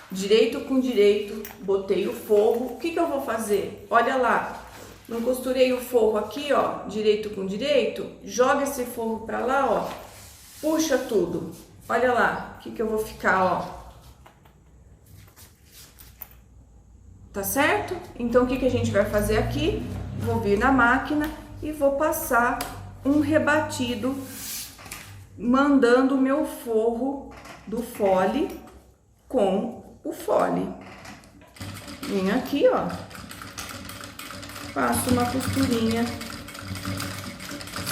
direito com direito, botei o forro, o que que eu vou fazer? Olha lá, não costurei o forro aqui, ó, direito com direito, joga esse forro pra lá, ó, puxa tudo. Olha lá, o que que eu vou ficar, ó. Tá certo? Então, o que que a gente vai fazer aqui? Vou vir na máquina e vou passar um rebatido, mandando o meu forro do fole com o fole. Vem aqui, ó, passo uma costurinha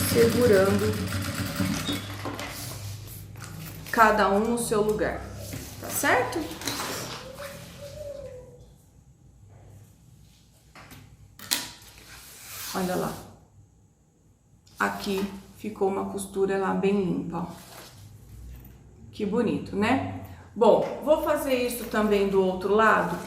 segurando cada um no seu lugar, tá certo? Olha lá, aqui ficou uma costura lá bem limpa, ó. Que bonito, né? Bom, vou fazer isso também do outro lado?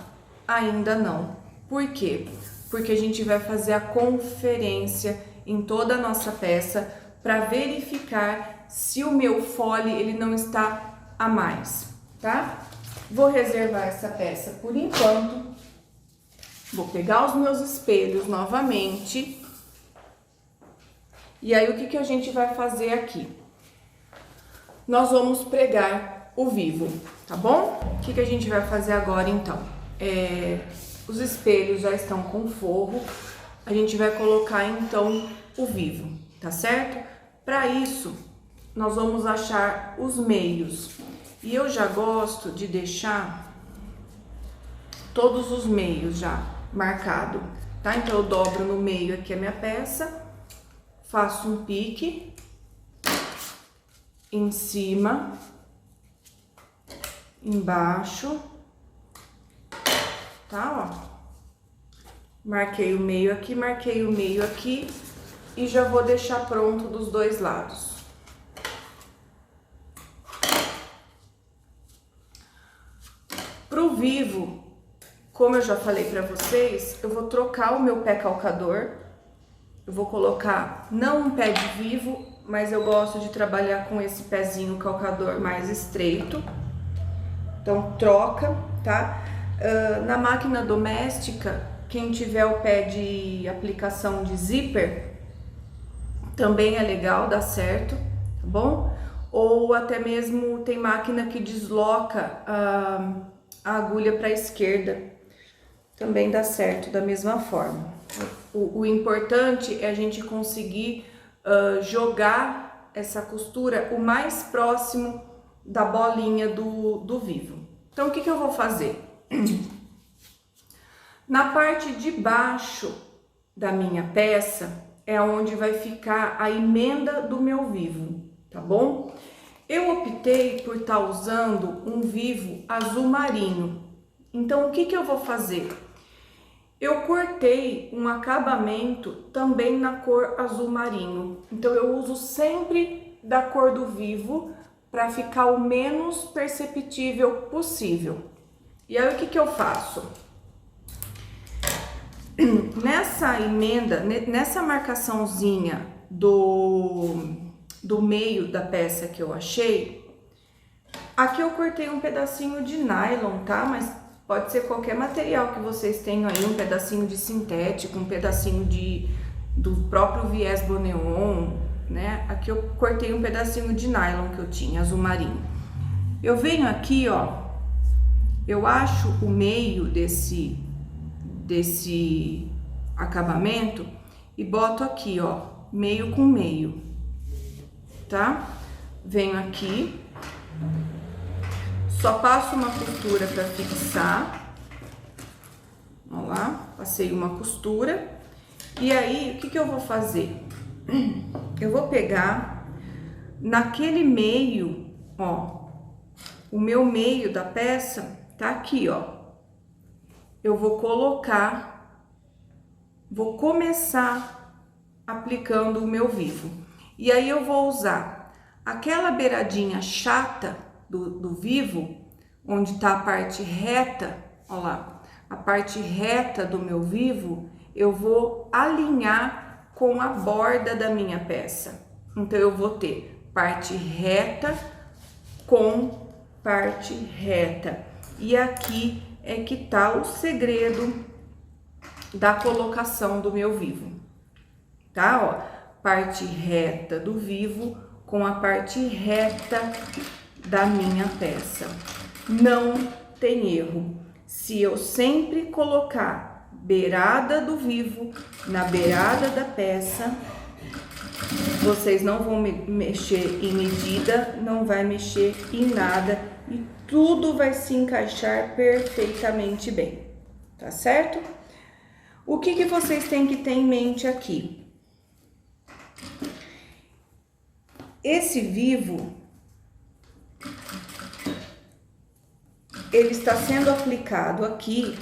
Ainda não. Por quê? Porque a gente vai fazer a conferência em toda a nossa peça para verificar se o meu fole ele não está a mais, tá? Vou reservar essa peça por enquanto. Vou pegar os meus espelhos novamente. E aí, o que que a gente vai fazer aqui? Nós vamos pregar o vivo, tá bom? O que que a gente vai fazer agora, então? Os espelhos já estão com forro. A gente vai colocar, então, o vivo, tá certo? Para isso, nós vamos achar os meios. E eu já gosto de deixar todos os meios já marcado, tá? Então, eu dobro no meio aqui a minha peça, faço um pique em cima, embaixo, tá? Ó, marquei o meio aqui e já vou deixar pronto dos dois lados. Pro vivo, como eu já falei pra vocês, eu vou trocar o meu pé calcador. Eu vou colocar não um pé de vivo, mas eu gosto de trabalhar com esse pezinho calcador mais estreito. Então, troca, tá? Na máquina doméstica, quem tiver o pé de aplicação de zíper, também é legal, dá certo, tá bom? Ou até mesmo tem máquina que desloca a agulha para a esquerda, também dá certo da mesma forma. O importante é a gente conseguir jogar essa costura o mais próximo da bolinha do vivo. Então, o que que eu vou fazer? Na parte de baixo da minha peça é onde vai ficar a emenda do meu vivo, tá bom? Eu optei por estar usando um vivo azul marinho. Então, o que que eu vou fazer? Eu cortei um acabamento também na cor azul marinho. Então, eu uso sempre da cor do vivo para ficar o menos perceptível possível. E aí, o que que eu faço? Nessa emenda, nessa marcaçãozinha do meio da peça que eu achei, aqui eu cortei um pedacinho de nylon, tá? Mas pode ser qualquer material que vocês tenham aí, um pedacinho de sintético, um pedacinho do próprio viés Boneon, né? Aqui eu cortei um pedacinho de nylon que eu tinha, azul marinho. Eu venho aqui, ó, eu acho o meio desse acabamento e boto aqui, ó, meio com meio, tá? Venho aqui, só passo uma costura para fixar. Ó lá, passei uma costura. E aí, o que que eu vou fazer? Eu vou pegar naquele meio, ó, o meu meio da peça tá aqui, ó. Eu vou colocar, vou começar aplicando o meu vivo. E aí eu vou usar aquela beiradinha chata do vivo, onde tá a parte reta, ó lá, a parte reta do meu vivo, eu vou alinhar com a borda da minha peça. Então, eu vou ter parte reta com parte reta. E aqui é que tá o segredo da colocação do meu vivo, tá? Ó, parte reta do vivo com a parte reta da minha peça. Não tem erro. Se eu sempre colocar beirada do vivo na beirada da peça, vocês não vão mexer em medida, não vai mexer em nada e tudo vai se encaixar perfeitamente bem, tá certo? O que que vocês têm que ter em mente aqui? Esse vivo, ele está sendo aplicado aqui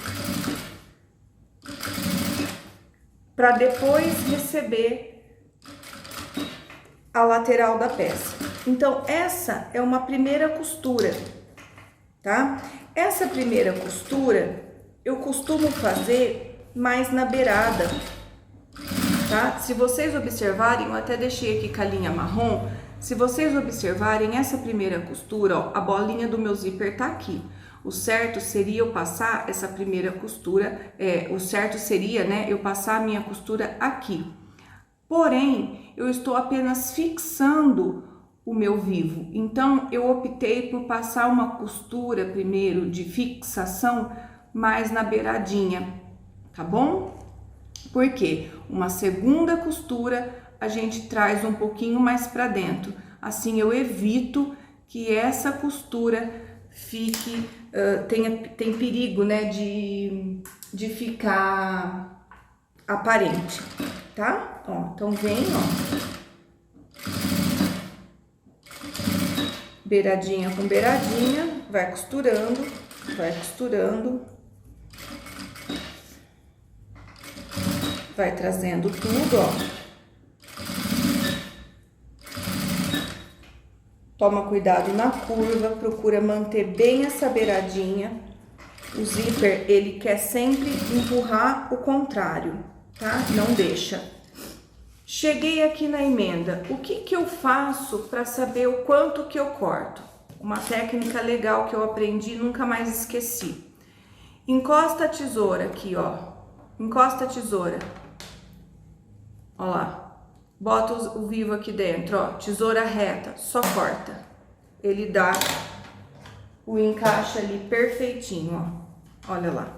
para depois receber a lateral da peça. Então, essa é uma primeira costura, tá? Essa primeira costura eu costumo fazer mais na beirada, tá? Se vocês observarem, eu até deixei aqui com a linha marrom. Se vocês observarem essa primeira costura, ó, a bolinha do meu zíper tá aqui. O certo seria eu passar essa primeira costura, o certo seria, né, eu passar a minha costura aqui. Porém, eu estou apenas fixando o meu vivo. Então, eu optei por passar uma costura primeiro de fixação mais na beiradinha, tá bom? Porque uma segunda costura a gente traz um pouquinho mais para dentro. Assim, eu evito que essa costura fique, tem perigo, né, de ficar aparente, tá? Ó, então vem, ó, beiradinha com beiradinha, vai costurando, vai trazendo tudo, ó. Toma cuidado na curva, procura manter bem essa beiradinha. O zíper, ele quer sempre empurrar o contrário, tá? Não deixa. Cheguei aqui na emenda. O que que eu faço para saber o quanto que eu corto? Uma técnica legal que eu aprendi e nunca mais esqueci. Encosta a tesoura aqui, ó. Encosta a tesoura. Ó lá. Bota o vivo aqui dentro, ó, tesoura reta, só corta. Ele dá o encaixe ali perfeitinho, ó. Olha lá.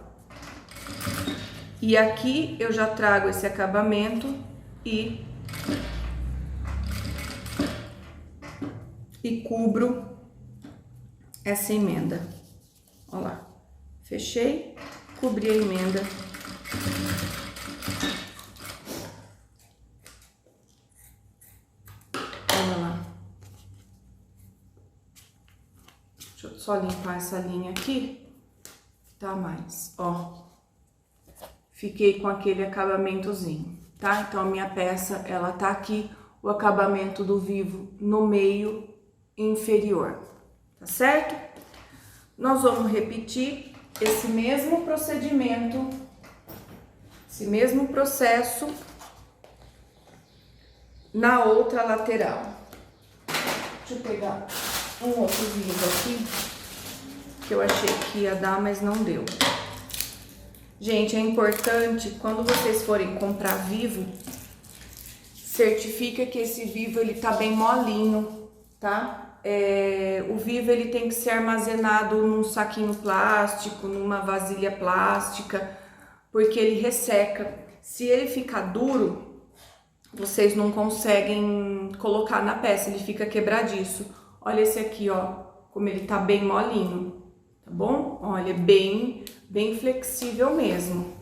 E aqui eu já trago esse acabamento e cubro essa emenda. Ó lá. Fechei, cobri a emenda. Deixa eu só limpar essa linha aqui, tá mais, ó. Fiquei com aquele acabamentozinho, tá? Então, a minha peça, ela tá aqui, o acabamento do vivo no meio inferior, tá certo? Nós vamos repetir esse mesmo procedimento, esse mesmo processo na outra lateral. Deixa eu pegar um outro vivo aqui, que eu achei que ia dar, mas não deu. Gente, é importante, quando vocês forem comprar vivo, certifica que esse vivo, ele tá bem molinho, tá? O vivo, ele tem que ser armazenado num saquinho plástico, numa vasilha plástica, porque ele resseca. Se ele ficar duro, vocês não conseguem colocar na peça, ele fica quebradiço. Olha esse aqui, ó, como ele tá bem molinho, tá bom? Olha, bem flexível mesmo.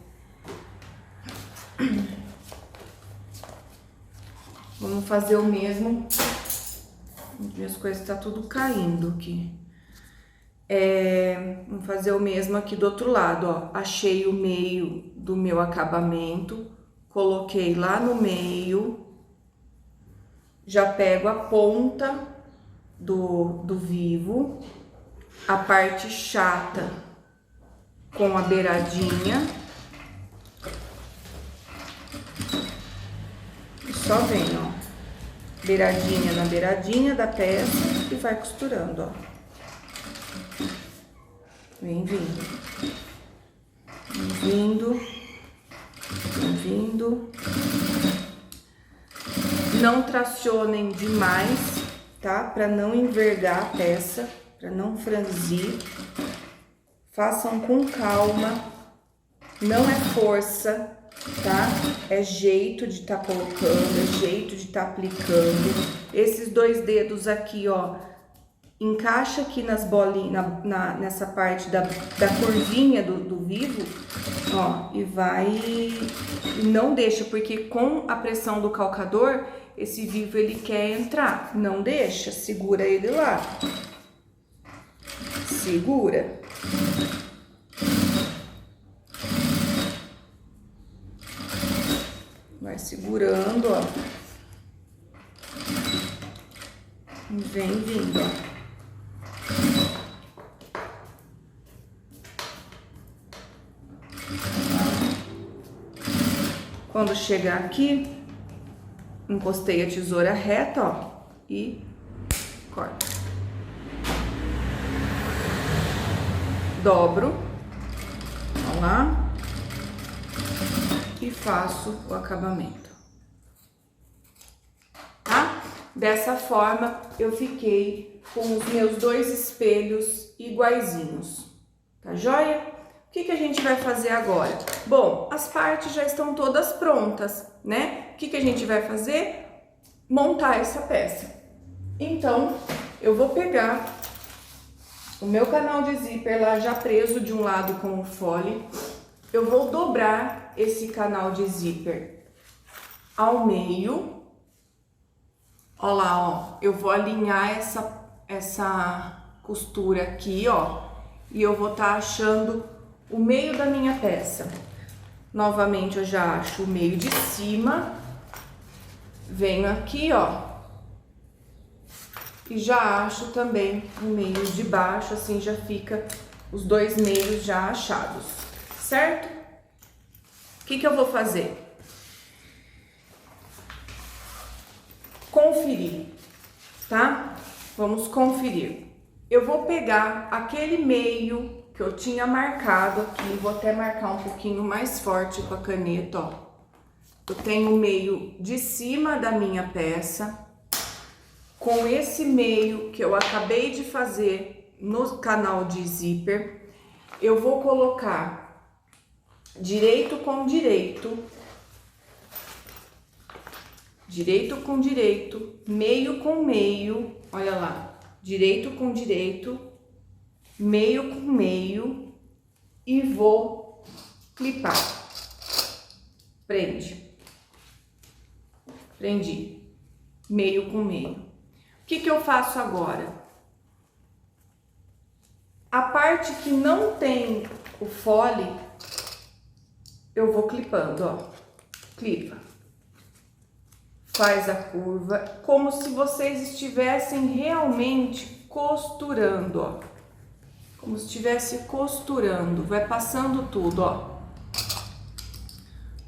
Vamos fazer o mesmo. Minhas coisas tá tudo caindo aqui. Vamos fazer o mesmo aqui do outro lado, ó. Achei o meio do meu acabamento, coloquei lá no meio, já pego a ponta do vivo, a parte chata com a beiradinha, e só vem, ó, beiradinha na beiradinha da peça e vai costurando, ó. Vem vindo, vem vindo, vem vindo. Não tracionem demais, tá? Para não envergar a peça, para não franzir. Façam com calma, não é força, tá? É jeito de tá colocando, é jeito de tá aplicando. Esses 2 dedos aqui, ó, encaixa aqui nas bolinhas, nessa parte da curvinha do vivo, ó, e vai, não deixa, porque com a pressão do calcador, esse vivo ele quer entrar, não deixa, segura ele lá, segura. Vai segurando, ó, e vem vindo, ó. Quando chegar aqui, encostei a tesoura reta, ó, e corto. Dobro, ó lá, e faço o acabamento, tá? Dessa forma, eu fiquei com os meus 2 espelhos iguaizinhos, tá joia? O que a gente vai fazer agora? Bom, as partes já estão todas prontas, né? O que a gente vai fazer? Montar essa peça. Então, eu vou pegar o meu canal de zíper lá já preso de um lado com o fole. Eu vou dobrar esse canal de zíper ao meio. Ó lá, ó. Eu vou alinhar essa costura aqui, ó. E eu vou estar achando o meio da minha peça. Novamente, eu já acho o meio de cima, venho aqui, ó, e já acho também o meio de baixo, assim já fica os 2 meios já achados, certo? O que eu vou fazer? Conferir, tá? Vamos conferir. Eu vou pegar aquele meio que eu tinha marcado aqui, vou até marcar um pouquinho mais forte com a caneta, ó. Eu tenho o meio de cima da minha peça, com esse meio que eu acabei de fazer no canal de zíper, eu vou colocar direito com direito, direito com direito, meio com meio, olha lá, direito com direito, meio com meio e vou clipar. Prende. Prendi. Meio com meio. O que eu faço agora? A parte que não tem o fole, eu vou clipando, ó. Clipa. Faz a curva, como se vocês estivessem realmente costurando, ó. Como se estivesse costurando, vai passando tudo, ó.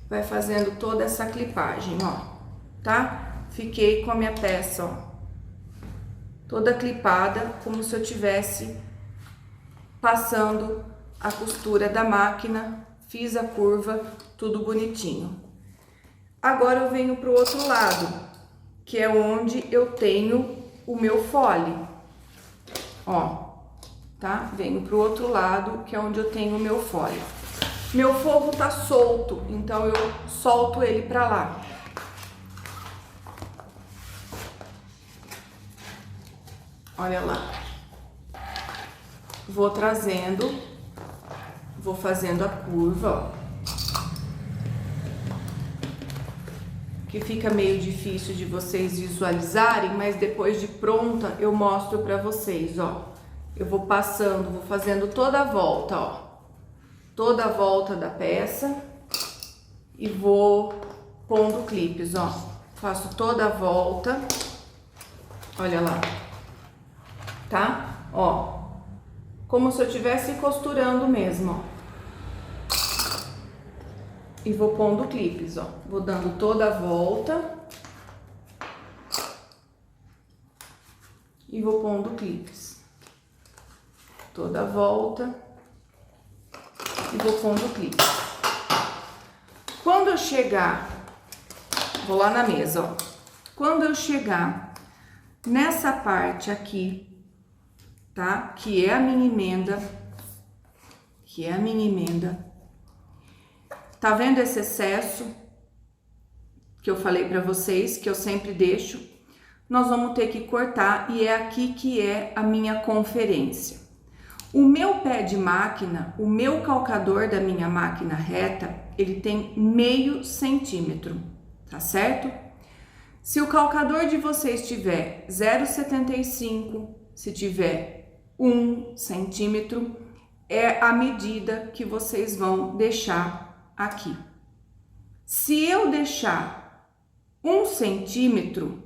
Vai fazendo toda essa clipagem, ó, tá? Fiquei com a minha peça, ó, toda clipada, como se eu tivesse passando a costura da máquina, fiz a curva, tudo bonitinho. Agora eu venho pro outro lado, que é onde eu tenho o meu fole, ó. Tá? Venho pro outro lado, que é onde eu tenho o meu fole. Meu forro tá solto, então eu solto ele pra lá. Olha lá. Vou trazendo, vou fazendo a curva, ó. Que fica meio difícil de vocês visualizarem, mas depois de pronta eu mostro pra vocês, ó. Eu vou passando, vou fazendo toda a volta, ó. Toda a volta da peça e vou pondo clipes, ó. Faço toda a volta, olha lá, tá? Ó, como se eu estivesse costurando mesmo, ó. E vou pondo clipes, ó. Vou dando toda a volta e vou pondo clipes. Toda a volta e vou pondo clipes. Quando eu chegar, vou lá na mesa, ó. Quando eu chegar nessa parte aqui, tá? Que é a minha emenda, tá vendo esse excesso que eu falei pra vocês, que eu sempre deixo? Nós vamos ter que cortar e é aqui que é a minha conferência. O meu pé de máquina, o meu calcador da minha máquina reta, ele tem 0,5 centímetro, tá certo? Se o calcador de vocês tiver 0,75, se tiver 1 centímetro, é a medida que vocês vão deixar aqui. Se eu deixar 1 centímetro,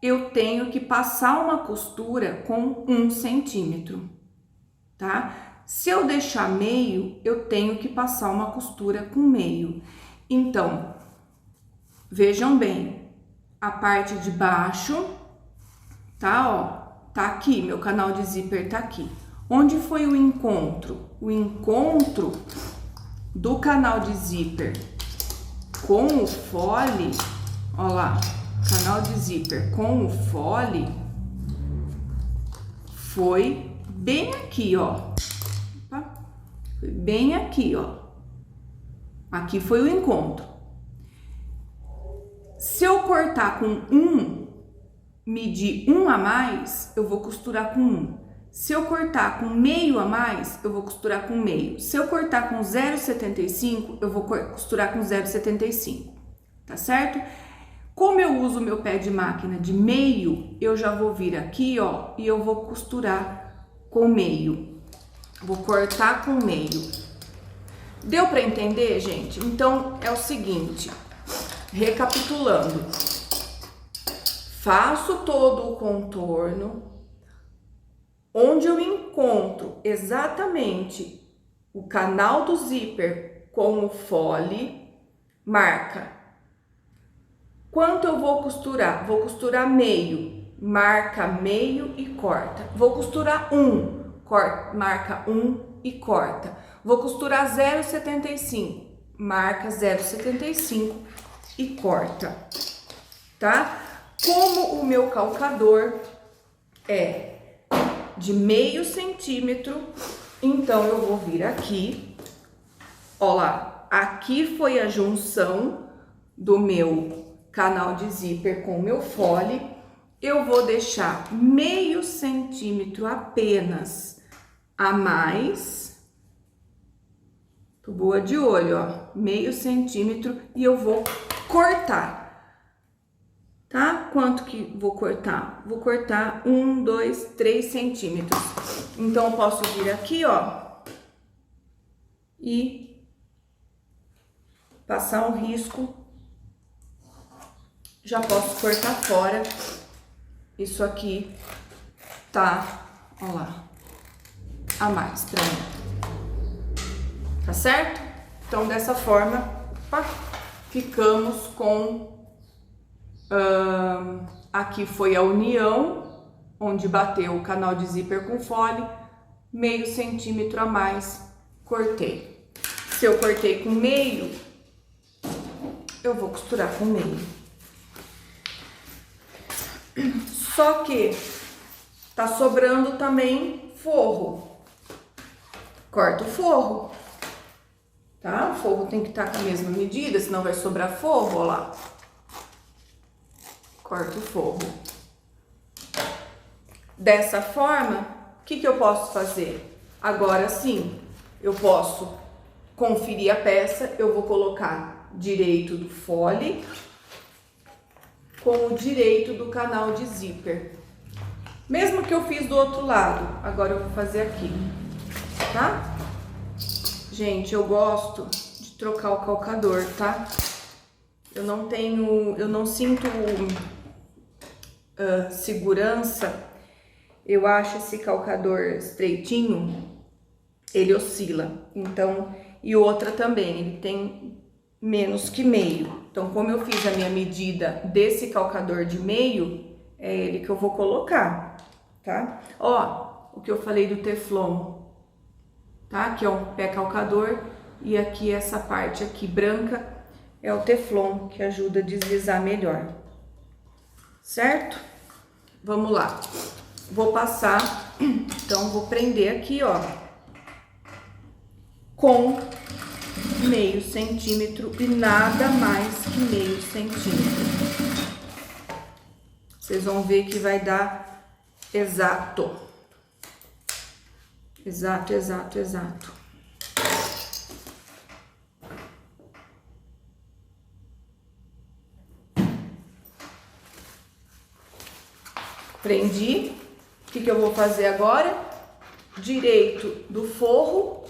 eu tenho que passar uma costura com 1 centímetro, tá? Se eu deixar meio, eu tenho que passar uma costura com meio. Então, vejam bem, a parte de baixo, tá, ó, tá aqui, meu canal de zíper tá aqui. Onde foi o encontro? O encontro do canal de zíper com o fole, ó lá, canal de zíper com o fole foi bem aqui, ó. Opa, foi bem aqui, ó. Aqui foi o encontro. Se eu cortar com 1, medir 1 a mais, eu vou costurar com 1. Se eu cortar com meio a mais, eu vou costurar com meio. Se eu cortar com 0,75, eu vou costurar com 0,75, tá certo? Como eu uso meu pé de máquina de meio, eu já vou vir aqui, ó, e eu vou costurar com meio. Vou cortar com meio. Deu para entender, gente? Então, é o seguinte, recapitulando. Faço todo o contorno. Onde eu encontro exatamente o canal do zíper com o fole, marca. Quanto eu vou costurar? Vou costurar meio, marca meio e corta. Vou costurar 1, marca 1 e corta. Vou costurar 0,75, marca 0,75 e corta, tá? Como o meu calcador é de 0,5 centímetro, então eu vou vir aqui, ó lá, aqui foi a junção do meu canal de zíper com o meu fole, eu vou deixar 0,5 centímetro apenas a mais, tô boa de olho, ó, 0,5 centímetro e eu vou cortar. Tá? Quanto que vou cortar? Vou cortar 1, 2, 3 centímetros. Então, eu posso vir aqui, ó, e passar um risco. Já posso cortar fora. Isso aqui tá, ó lá, a mais pra mim. Tá certo? Então, dessa forma, opa, ficamos com... aqui foi a união, onde bateu o canal de zíper com fole, 0,5 centímetro a mais, cortei. Se eu cortei com meio, eu vou costurar com meio. Só que tá sobrando também forro. Corta o forro, tá? O forro tem que estar com a mesma medida, senão vai sobrar forro, ó lá. Corto o forro. Dessa forma, o que eu posso fazer? Agora sim, eu posso conferir a peça, eu vou colocar direito do fole com o direito do canal de zíper. Mesmo que eu fiz do outro lado, agora eu vou fazer aqui, tá? Gente, eu gosto de trocar o calcador, tá? Eu não sinto segurança. Eu acho esse calcador estreitinho, ele oscila. Então, e outra também, ele tem menos que meio. Então, como eu fiz a minha medida desse calcador de meio, é ele que eu vou colocar, tá? Ó, o que eu falei do Teflon, tá? Que é um pé calcador e aqui essa parte aqui branca é o Teflon, que ajuda a deslizar melhor, certo? Vamos lá. Vou passar, então vou prender aqui, ó, com meio centímetro e nada mais que meio centímetro. Vocês vão ver que vai dar exato. Exato, exato, exato. Prendi. O que eu vou fazer agora? Direito do forro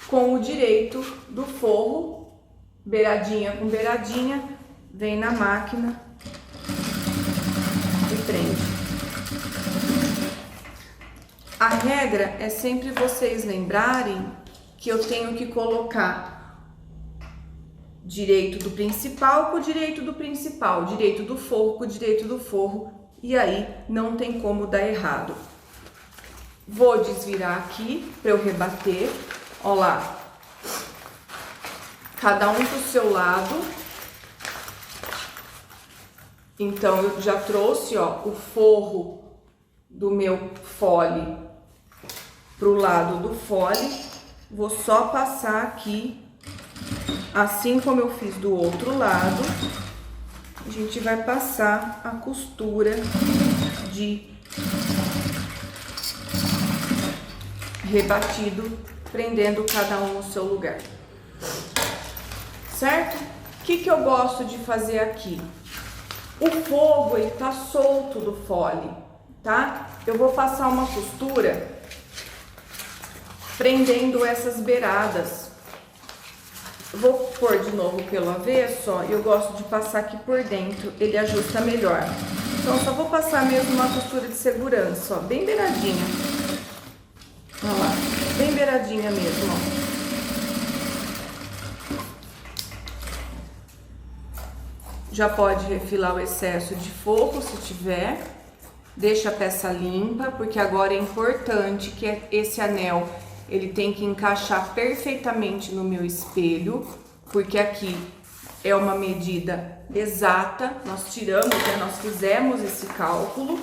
com o direito do forro, beiradinha com beiradinha, vem na máquina e prende. A regra é sempre vocês lembrarem que eu tenho que colocar direito do principal com o direito do principal, direito do forro com o direito do forro, e aí não tem como dar errado. Vou desvirar aqui para eu rebater, ó lá, cada um pro seu lado. Então, eu já trouxe, ó, o forro do meu fole pro lado do fole, vou só passar aqui, assim como eu fiz do outro lado, a gente vai passar a costura de rebatido, prendendo cada um no seu lugar, certo? O que eu gosto de fazer aqui? O forro, ele tá solto do fole, tá? Eu vou passar uma costura prendendo essas beiradas. Eu vou pôr de novo pelo avesso, ó, e eu gosto de passar aqui por dentro, ele ajusta melhor. Então, eu só vou passar mesmo uma costura de segurança, ó, bem beiradinha. Olha lá, bem beiradinha mesmo, ó. Já pode refilar o excesso de forro, se tiver. Deixa a peça limpa, porque agora é importante que esse anel, ele tem que encaixar perfeitamente no meu espelho, porque aqui é uma medida exata, nós tiramos, né, nós fizemos esse cálculo,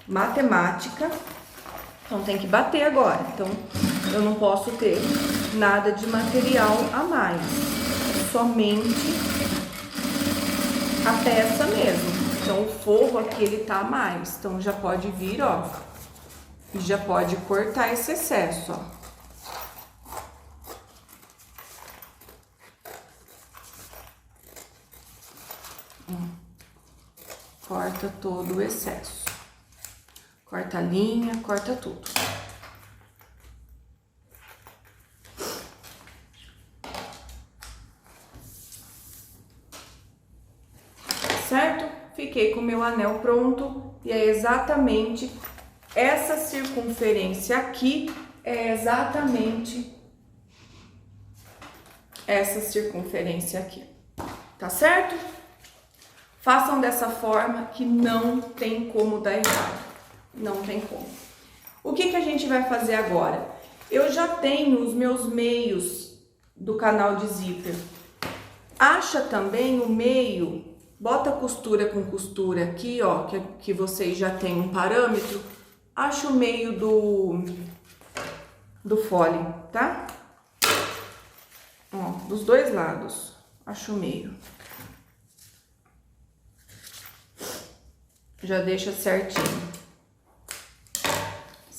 matemática, então tem que bater agora. Então, eu não posso ter nada de material a mais, somente a peça mesmo. Então, o forro aqui, ele tá a mais. Então, já pode vir, ó, e já pode cortar esse excesso, ó. Corta todo o excesso. Corta a linha, corta tudo. Certo? Fiquei com o meu anel pronto e é exatamente essa circunferência aqui, é exatamente essa circunferência aqui, tá certo? Façam dessa forma que não tem como dar errado, não tem como. O que a gente vai fazer agora? Eu já tenho os meus meios do canal de zíper. Acha também o meio. Bota costura com costura aqui, ó, que vocês já têm um parâmetro. Acha o meio do fole, tá? Ó, dos dois lados. Acha o meio. Já deixa certinho.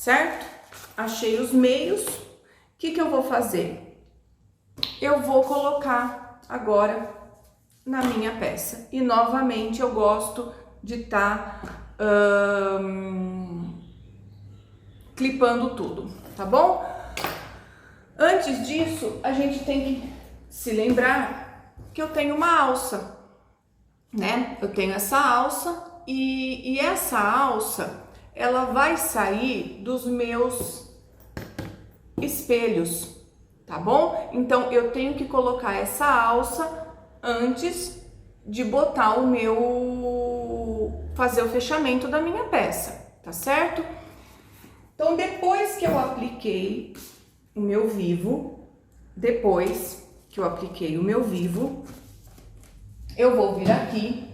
certo? Achei os meios. O que eu vou fazer? Eu vou colocar agora na minha peça. E novamente eu gosto de estar clipando tudo, tá bom? Antes disso, a gente tem que se lembrar que eu tenho uma alça, né? Eu tenho essa alça e essa alça, ela vai sair dos meus espelhos, tá bom? Então, eu tenho que colocar essa alça antes de botar fazer o fechamento da minha peça, tá certo? Então, depois que eu apliquei o meu vivo, eu vou vir aqui,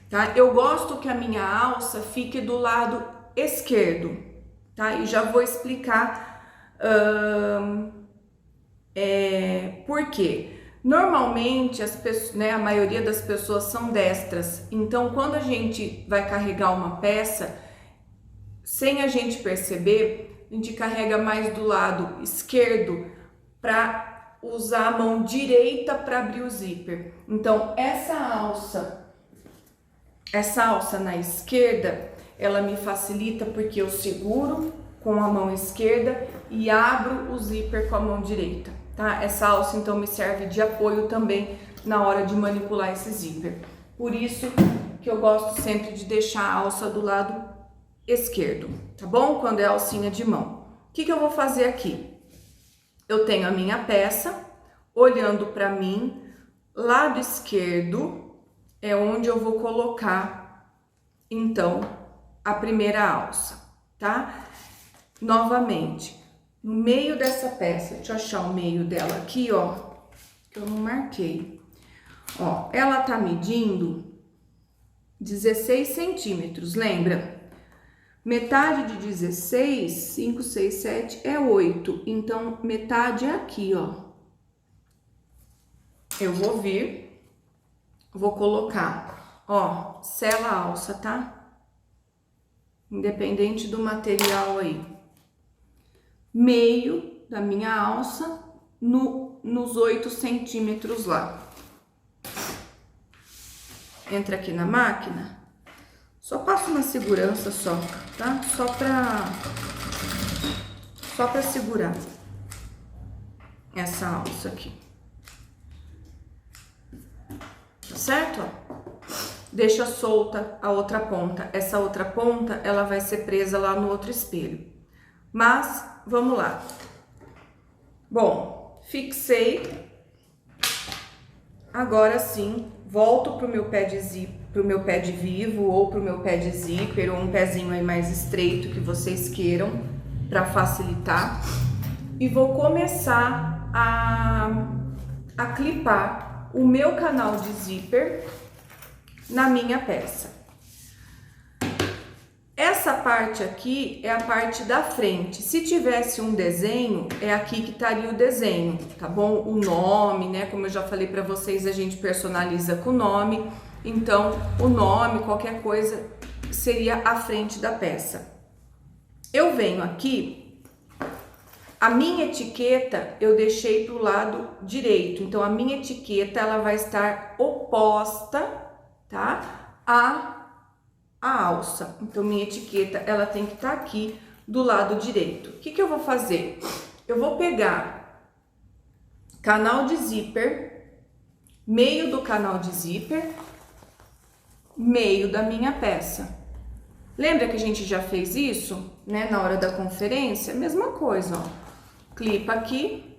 tá? Eu gosto que a minha alça fique do lado esquerdo, tá? E já vou explicar por quê. Normalmente, as pessoas, né, a maioria das pessoas são destras, então quando a gente vai carregar uma peça, sem a gente perceber, a gente carrega mais do lado esquerdo para usar a mão direita para abrir o zíper. Então, essa alça na esquerda, ela me facilita porque eu seguro com a mão esquerda e abro o zíper com a mão direita, tá? Essa alça, então, me serve de apoio também na hora de manipular esse zíper. Por isso que eu gosto sempre de deixar a alça do lado esquerdo, tá bom? Quando é alcinha de mão. O que eu vou fazer aqui? Eu tenho a minha peça, olhando para mim, lado esquerdo é onde eu vou colocar, então, a primeira alça, tá? Novamente, no meio dessa peça, deixa eu achar o meio dela aqui, ó, que eu não marquei. Ó, ela tá medindo 16 centímetros, lembra? Metade de 16, 5, 6, 7 é 8. Então, metade é aqui, ó. Eu vou vir, vou colocar, ó, sela a alça, tá? Independente do material aí. Meio da minha alça nos 8 centímetros lá. Entra aqui na máquina. Só passo uma segurança só, tá? Só pra segurar essa alça aqui. Tá certo? Deixa solta a outra ponta. Essa outra ponta, ela vai ser presa lá no outro espelho. Mas, vamos lá. Bom, fixei. Agora sim, volto pro meu pé de zíper, pro meu pé de vivo ou pro meu pé de zíper, ou um pezinho aí mais estreito que vocês queiram, para facilitar. E vou começar a clipar o meu canal de zíper na minha peça. Essa parte aqui é a parte da frente. Se tivesse um desenho, é aqui que estaria o desenho, tá bom? O nome, né? Como eu já falei para vocês, a gente personaliza com o nome. Então, o nome, qualquer coisa, seria a frente da peça. Eu venho aqui, a minha etiqueta eu deixei pro lado direito. Então, a minha etiqueta, ela vai estar oposta, tá? A alça. Então, minha etiqueta, ela tem que estar aqui do lado direito. O que eu vou fazer? Eu vou pegar canal de zíper, meio do canal de zíper, meio da minha peça. Lembra que a gente já fez isso, né, na hora da conferência? Mesma coisa, ó. Clipa aqui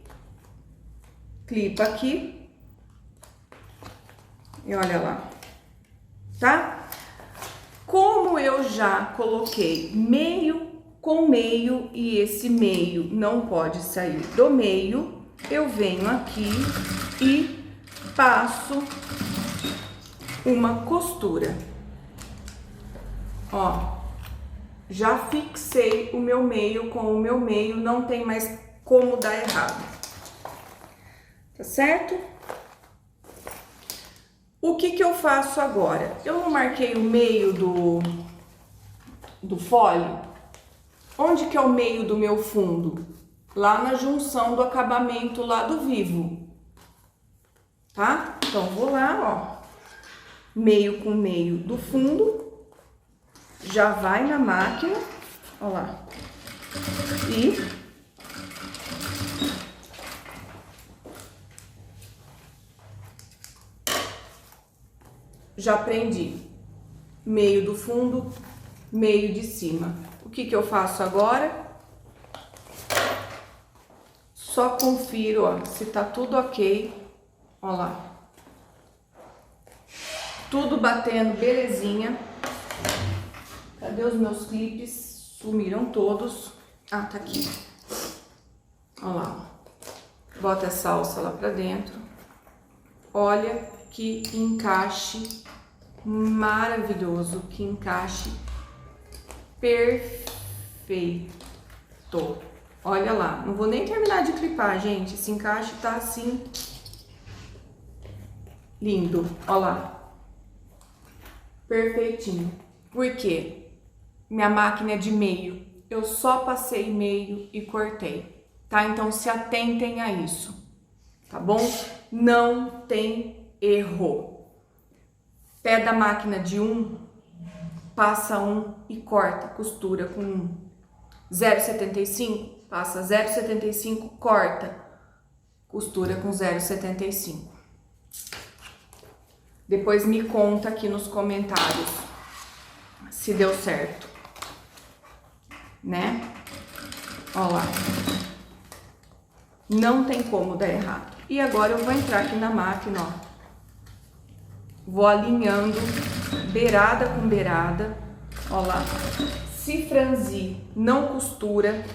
e olha lá, tá? Como eu já coloquei meio com meio e esse meio não pode sair do meio, eu venho aqui e passo uma costura. Ó, já fixei o meu meio com o meu meio, não tem mais como dar errado. Tá certo? O que eu faço agora? Eu não marquei o meio do folho, Onde que é o meio do meu fundo? Lá na junção do acabamento lá do vivo, tá? Então, vou lá, ó, meio com meio do fundo, já vai na máquina, ó lá, e já prendi meio do fundo, meio de cima. O que que eu faço agora? Só confiro, ó, se tá tudo ok, ó lá. Tudo batendo, belezinha. Cadê os meus clipes? Sumiram todos. Ah, tá aqui. Ó lá. Bota essa alça lá pra dentro. Olha que encaixe maravilhoso, que encaixe perfeito. Olha lá, não vou nem terminar de clipar, gente. Esse encaixe tá assim, lindo. Ó lá, perfeitinho. Por quê? Minha máquina é de meio. Eu só passei meio e cortei, tá? Então se atentem a isso, tá bom? Não tem erro. Pé da máquina de 1, passa 1 e corta, costura com 1. 0,75, passa 0,75, corta, costura com 0,75. Depois me conta aqui nos comentários se deu certo, né? Ó lá. Não tem como dar errado. E agora eu vou entrar aqui na máquina, ó. Vou alinhando beirada com beirada, ó lá. Se franzir, não costura,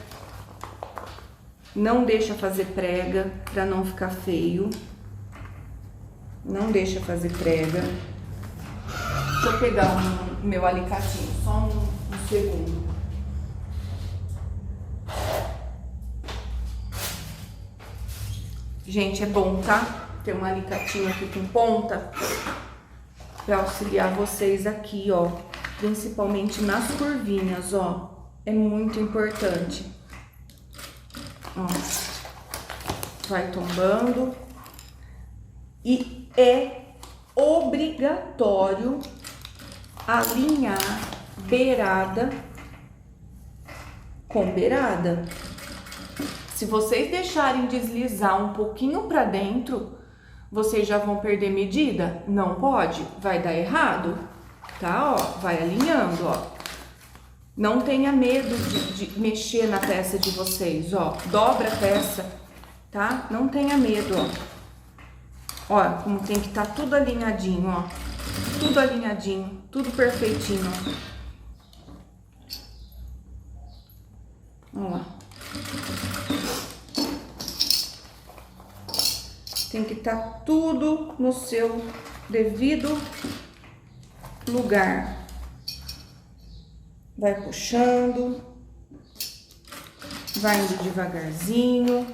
não deixa fazer prega para não ficar feio. Não deixa fazer prega. Deixa eu pegar o meu alicatinho, só um segundo. Gente, é bom, tá? Ter um alicatinho aqui com ponta para auxiliar vocês aqui, ó. Principalmente nas curvinhas, ó. É muito importante. Ó. Vai tombando. E é obrigatório alinhar beirada com beirada. Se vocês deixarem deslizar um pouquinho para dentro, vocês já vão perder medida? Não pode, vai dar errado, tá? Ó, vai alinhando, ó. Não tenha medo de mexer na peça de vocês, ó. Dobra a peça, tá? Não tenha medo, ó. Ó, como tem que estar tudo alinhadinho, ó. Tudo alinhadinho, tudo perfeitinho, ó. Ó lá. Tem que estar tudo no seu devido lugar. Vai puxando. Vai indo devagarzinho.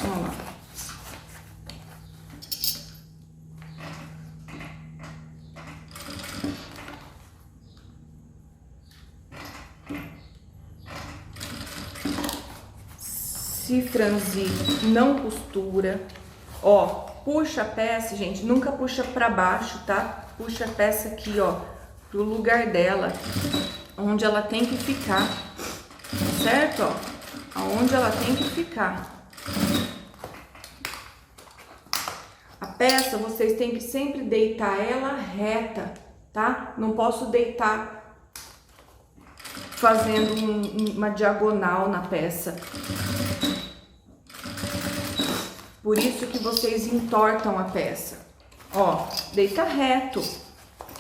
Ó lá. Se franzir, não costura. Ó, puxa a peça, gente, nunca puxa pra baixo, tá? Puxa a peça aqui, ó, pro lugar dela, onde ela tem que ficar, certo? Ó, aonde ela tem que ficar. A peça, vocês têm que sempre deitar ela reta, tá? Não posso deitar fazendo uma diagonal na peça. Por isso que vocês entortam a peça. Ó, deita reto,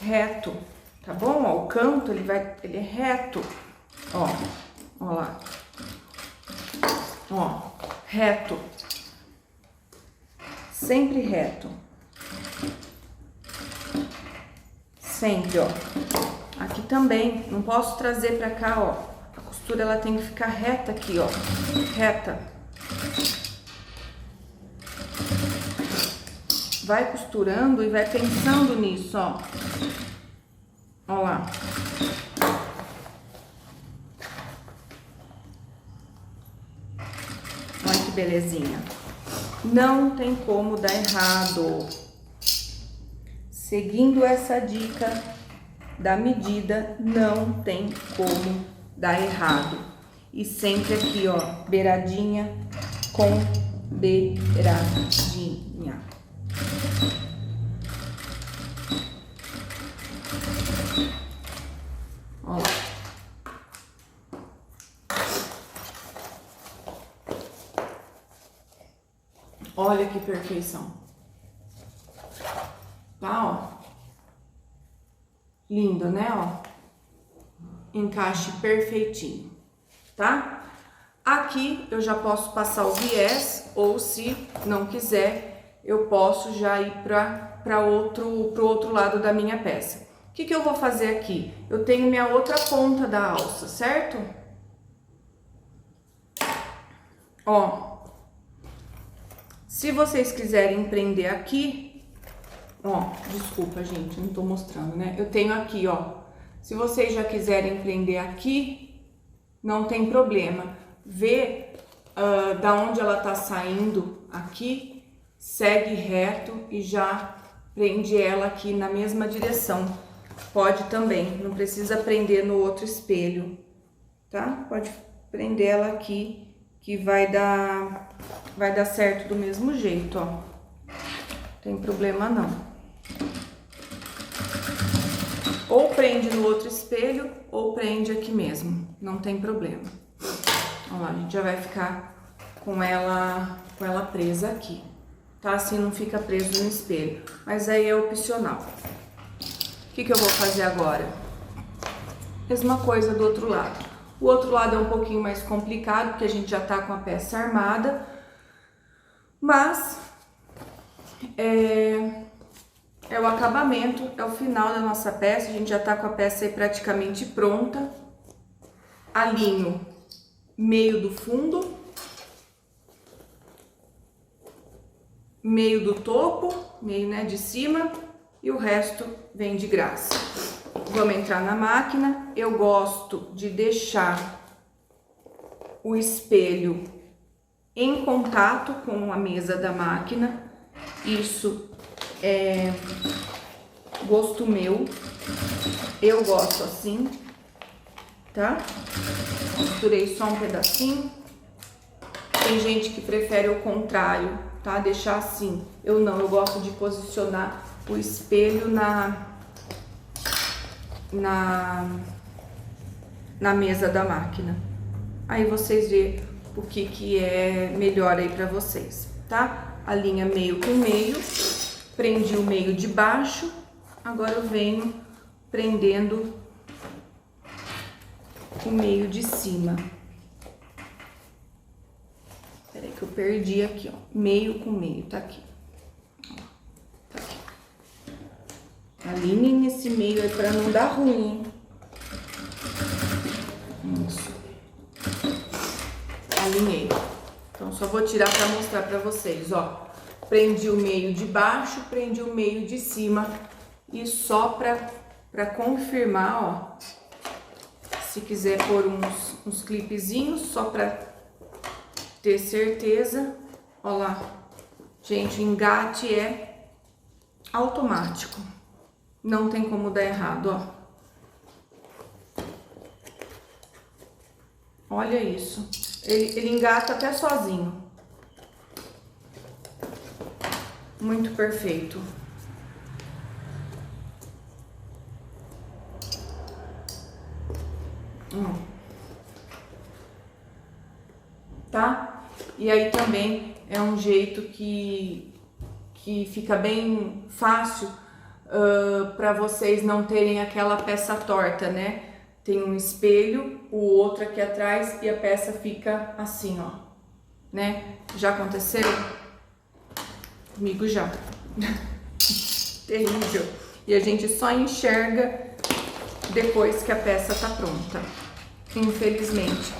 reto, tá bom? Ó, o canto, ele é reto. Ó, ó lá. Ó, reto. Sempre reto. Sempre, ó. Aqui também, não posso trazer pra cá, ó. A costura, ela tem que ficar reta aqui, ó. Reta. Vai costurando e vai pensando nisso, ó. Ó lá. belezinha? Não tem como dar errado. Seguindo essa dica da medida, não tem como dar errado. E sempre aqui, ó, beiradinha com beiradinha. Ó lá. Olha que perfeição. Tá, ó. Lindo, né, ó? Encaixe perfeitinho, tá? Aqui eu já posso passar o viés, ou se não quiser, eu posso já ir pro outro lado da minha peça. O que eu vou fazer aqui? Eu tenho minha outra ponta da alça, certo? Ó, se vocês quiserem prender aqui, ó, desculpa, gente, não tô mostrando, né? Eu tenho aqui, ó, se vocês já quiserem prender aqui, não tem problema. Vê da onde ela tá saindo aqui, segue reto e já prende ela aqui na mesma direção. Pode também, não precisa prender no outro espelho, tá? Pode prender ela aqui, que vai dar certo do mesmo jeito, ó. Não tem problema não. Ou prende no outro espelho, ou prende aqui mesmo, não tem problema. Olha lá, a gente já vai ficar com ela presa aqui, tá? Assim não fica preso no espelho, mas aí é opcional. O que eu vou fazer agora? Mesma coisa do outro lado. O outro lado é um pouquinho mais complicado, porque a gente já tá com a peça armada, mas é o acabamento, é o final da nossa peça. A gente já tá com a peça aí praticamente pronta. Alinho meio do fundo, meio do topo, meio, né, de cima, e o resto vem de graça. Vamos entrar na máquina. Eu gosto de deixar o espelho em contato com a mesa da máquina. Isso é gosto meu. Eu gosto assim, tá? Costurei só um pedacinho. Tem gente que prefere o contrário, tá? Deixar assim. Eu não, eu gosto de posicionar o espelho na mesa da máquina. Aí vocês vê o que é melhor aí pra vocês, tá? A linha meio com meio, prendi o meio de baixo, agora eu venho prendendo o meio de cima. Peraí que eu perdi aqui, ó, meio com meio, tá aqui. Tá aqui. Alinhem nesse meio aí pra não dar ruim. Isso. Alinhei. Então, só vou tirar pra mostrar pra vocês, ó. Prendi o meio de baixo, prendi o meio de cima. E só pra confirmar, ó. Se quiser pôr uns clipezinhos, só pra ter certeza. Ó lá. Gente, o engate é automático. Não tem como dar errado, ó. Olha isso. Ele engata até sozinho. Muito perfeito. Tá? E aí também é um jeito que fica bem fácil para vocês não terem aquela peça torta, né? Tem um espelho, o outro aqui atrás e a peça fica assim, ó, né? Já aconteceu? Comigo já. Terrível. E a gente só enxerga depois que a peça tá pronta. Infelizmente.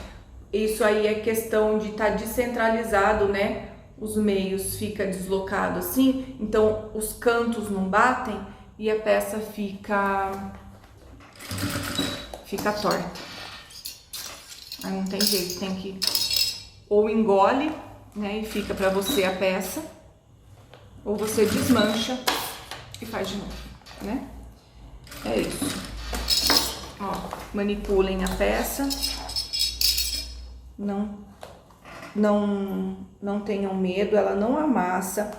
Isso aí é questão de estar descentralizado, né? Os meios fica deslocado assim, então os cantos não batem e a peça fica torta. Aí não tem jeito, tem que ou engole né? E fica pra você a peça. Ou você desmancha e faz de novo, né? É isso. Ó, manipulem a peça. Não tenham medo, ela não amassa.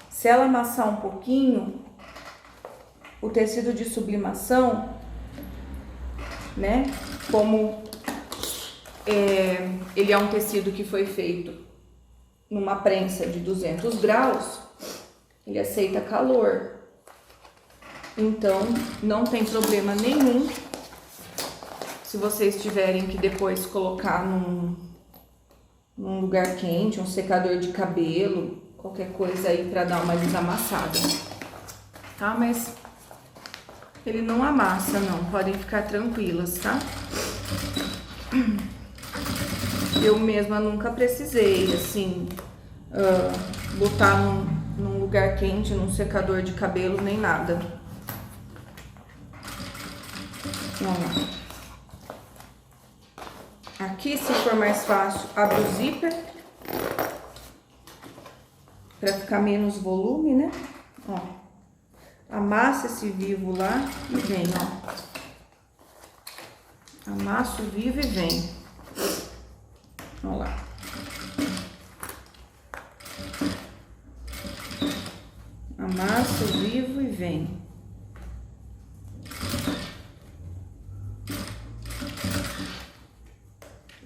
Se ela amassar um pouquinho, o tecido de sublimação, né? Como ele é um tecido que foi feito numa prensa de 200 graus, ele aceita calor. Então, não tem problema nenhum se vocês tiverem que depois colocar num lugar quente, um secador de cabelo, qualquer coisa aí pra dar uma desamassada, tá? Mas ele não amassa, não, podem ficar tranquilas, tá? Eu mesma nunca precisei, assim, botar num lugar quente, num secador de cabelo, nem nada. Vamos lá. Aqui, se for mais fácil, abre o zíper para ficar menos volume, né? Ó, amassa esse vivo lá e vem, ó. Amassa o vivo e vem. Ó lá. Amassa o vivo e vem.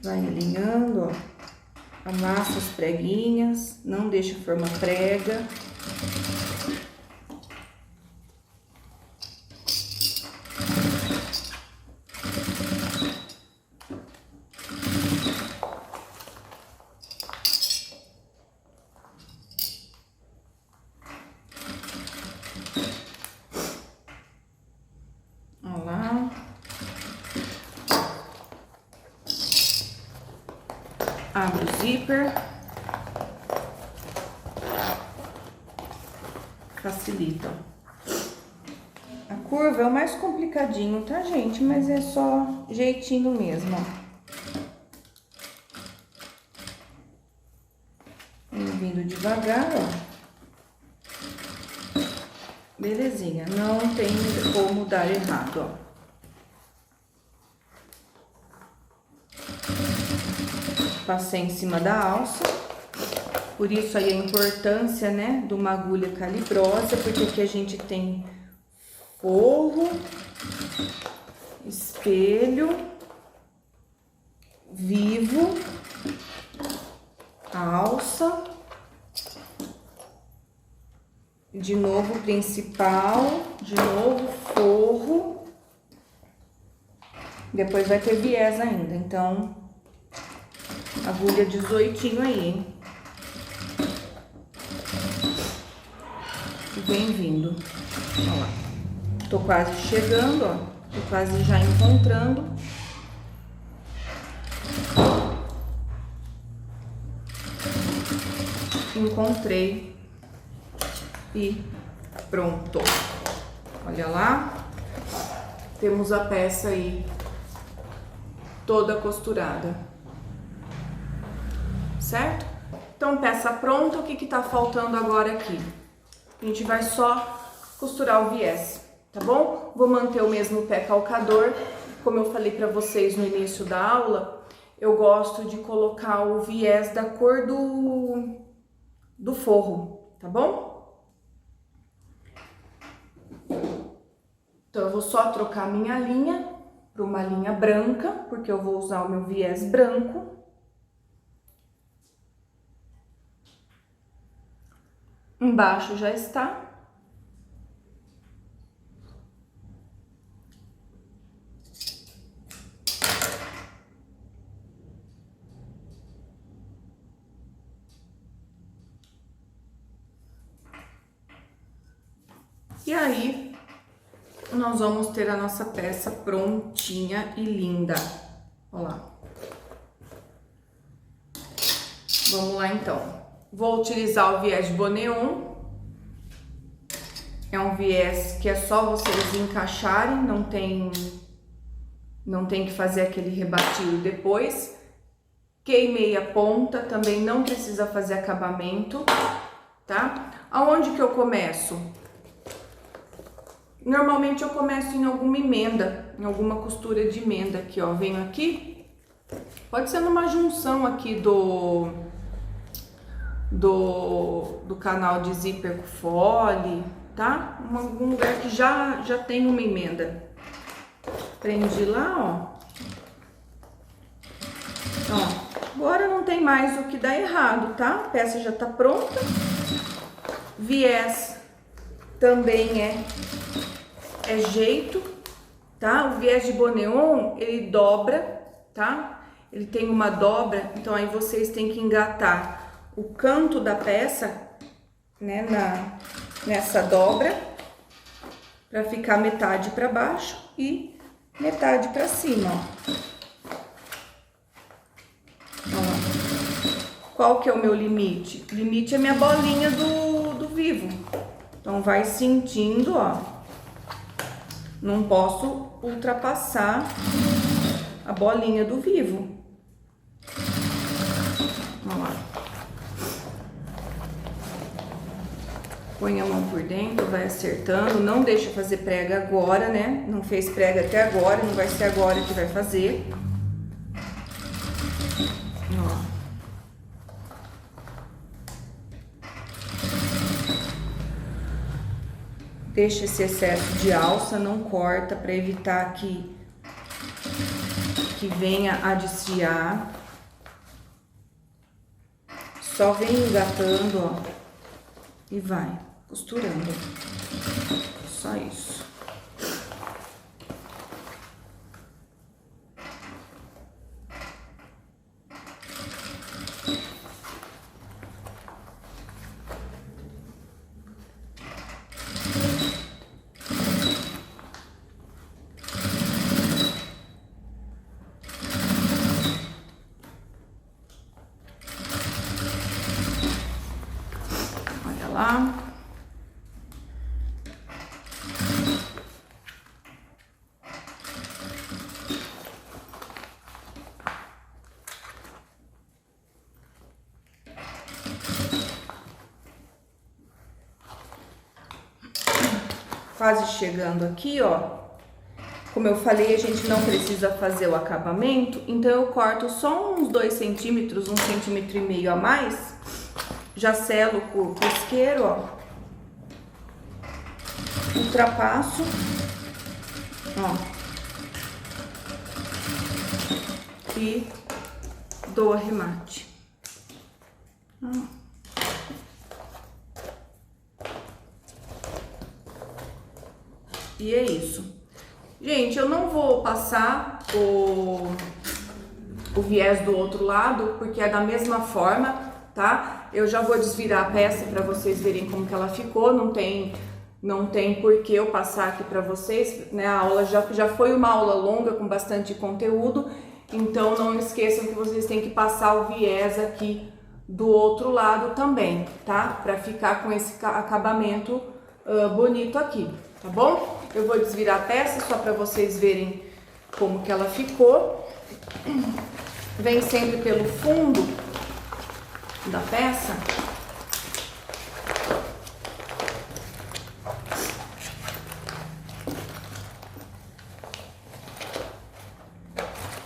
Vai alinhando, ó. Amassa as preguinhas, não deixa formar prega. Olha lá. Abre o zíper. Facilita. A curva é o mais complicadinho, tá, gente? Mas é só jeitinho mesmo, ó. Vindo devagar, ó. Belezinha, não tem como dar errado, ó. Passei em cima da alça, por isso aí a importância, né, de uma agulha calibrosa, porque aqui a gente tem forro, espelho, vivo, alça, de novo principal, de novo forro, depois vai ter viés ainda, então agulha 18 aí, hein? Bem-vindo. Olha lá. Tô quase chegando, ó. Tô quase já encontrando. Encontrei. E pronto. Olha lá. Temos a peça aí toda costurada. Certo? Então, peça pronta, o que tá faltando agora aqui? A gente vai só costurar o viés, tá bom? Vou manter o mesmo pé calcador, como eu falei pra vocês no início da aula, eu gosto de colocar o viés da cor do forro, tá bom? Então, eu vou só trocar minha linha para uma linha branca, porque eu vou usar o meu viés branco. Embaixo já está. E aí, nós vamos ter a nossa peça prontinha e linda. Olha lá. Vamos lá, então. Vou utilizar o viés de Boneon. É um viés que é só vocês encaixarem, não tem que fazer aquele rebatilho depois. queimei a ponta, também não precisa fazer acabamento, tá? Aonde que eu começo? Normalmente eu começo em alguma emenda, em alguma costura de emenda aqui, ó. Venho aqui, pode ser numa junção aqui do canal de zíper com fole, tá? Algum lugar que já tem uma emenda. Prendi lá, ó. Agora não tem mais o que dar errado, tá? A peça já tá pronta. Viés também é jeito, tá? O viés de boneon, ele dobra, tá? Ele tem uma dobra, então aí vocês têm que engatar o canto da peça, né, nessa dobra, pra ficar metade pra baixo e metade pra cima, ó. Qual que é o meu limite? O limite é minha bolinha do vivo. Então, vai sentindo, ó. Não posso ultrapassar a bolinha do vivo. Vamos lá. Põe a mão por dentro, vai acertando. Não deixa fazer prega agora, né? Não fez prega até agora, não vai ser agora que vai fazer. Ó. Deixa esse excesso de alça, não corta, para evitar que venha a desfiar. Só vem engatando, ó, e vai costurando. Só isso. Lá. Quase chegando aqui, ó. Como eu falei, a gente não precisa fazer o acabamento, então eu corto só uns 2 centímetros, 1,5 centímetros a mais. Já selo com o isqueiro, ó. Ultrapasso, ó. E dou arremate. E é isso. Gente, eu não vou passar o viés do outro lado, porque é da mesma forma, tá? Eu já vou desvirar a peça para vocês verem como que ela ficou. Não tem por que eu passar aqui para vocês, né? A aula já foi uma aula longa com bastante conteúdo, então não esqueçam que vocês têm que passar o viés aqui do outro lado também, tá? Para ficar com esse acabamento bonito aqui, tá bom? Eu vou desvirar a peça só para vocês verem como que ela ficou. Vem sempre pelo fundo da peça.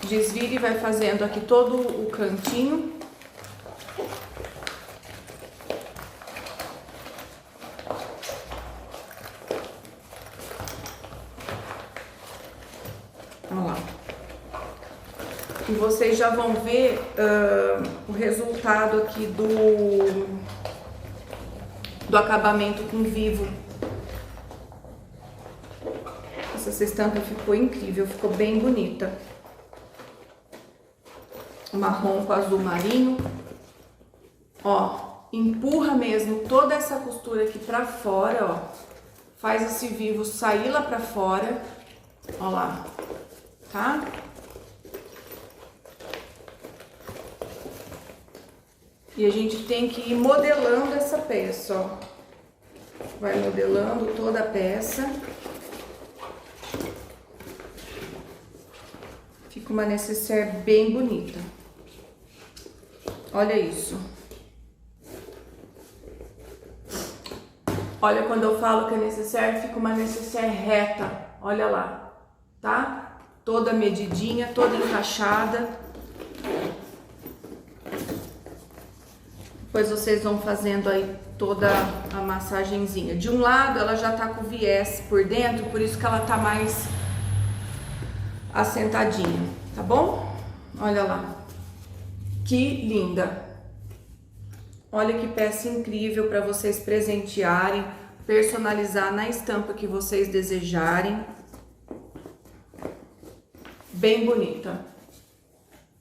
Desvira e vai fazendo aqui todo o cantinho. Olha lá. E vocês já vão ver o resultado aqui do acabamento com vivo. Essa estampa ficou incrível, ficou bem bonita. Marrom com azul marinho. Ó, empurra mesmo toda essa costura aqui pra fora, ó. Faz esse vivo sair lá pra fora. Ó lá, tá? E a gente tem que ir modelando essa peça, ó. Vai modelando toda a peça. Fica uma nécessaire bem bonita. Olha isso. Olha, quando eu falo que é necessaire, fica uma necessaire reta. Olha lá, tá? Toda medidinha, toda encaixada. Depois vocês vão fazendo aí toda a massagenzinha. De um lado ela já tá com viés por dentro, por isso que ela tá mais assentadinha, tá bom? Olha lá. Que linda! Olha que peça incrível para vocês presentearem, personalizar na estampa que vocês desejarem. Bem bonita,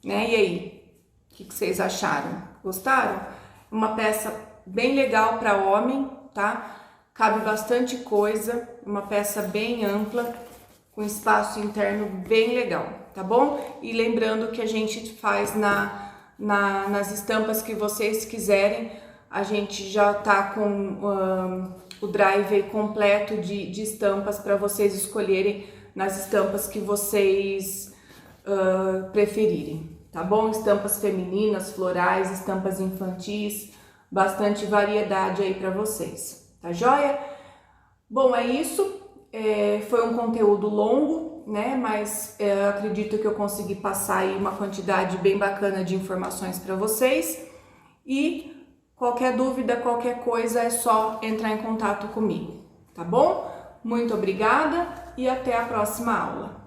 né? E aí, o que vocês acharam? Gostaram? Uma peça bem legal para homem, tá? Cabe bastante coisa, uma peça bem ampla, com espaço interno bem legal, tá bom? E lembrando que a gente faz nas estampas que vocês quiserem, a gente já tá com o drive completo de estampas para vocês escolherem nas estampas que vocês preferirem, tá bom? Estampas femininas, florais, estampas infantis, bastante variedade aí para vocês, tá joia? Bom, é isso. Foi um conteúdo longo, né? Mas acredito que eu consegui passar aí uma quantidade bem bacana de informações para vocês. E qualquer dúvida, qualquer coisa, é só entrar em contato comigo, tá bom? Muito obrigada e até a próxima aula.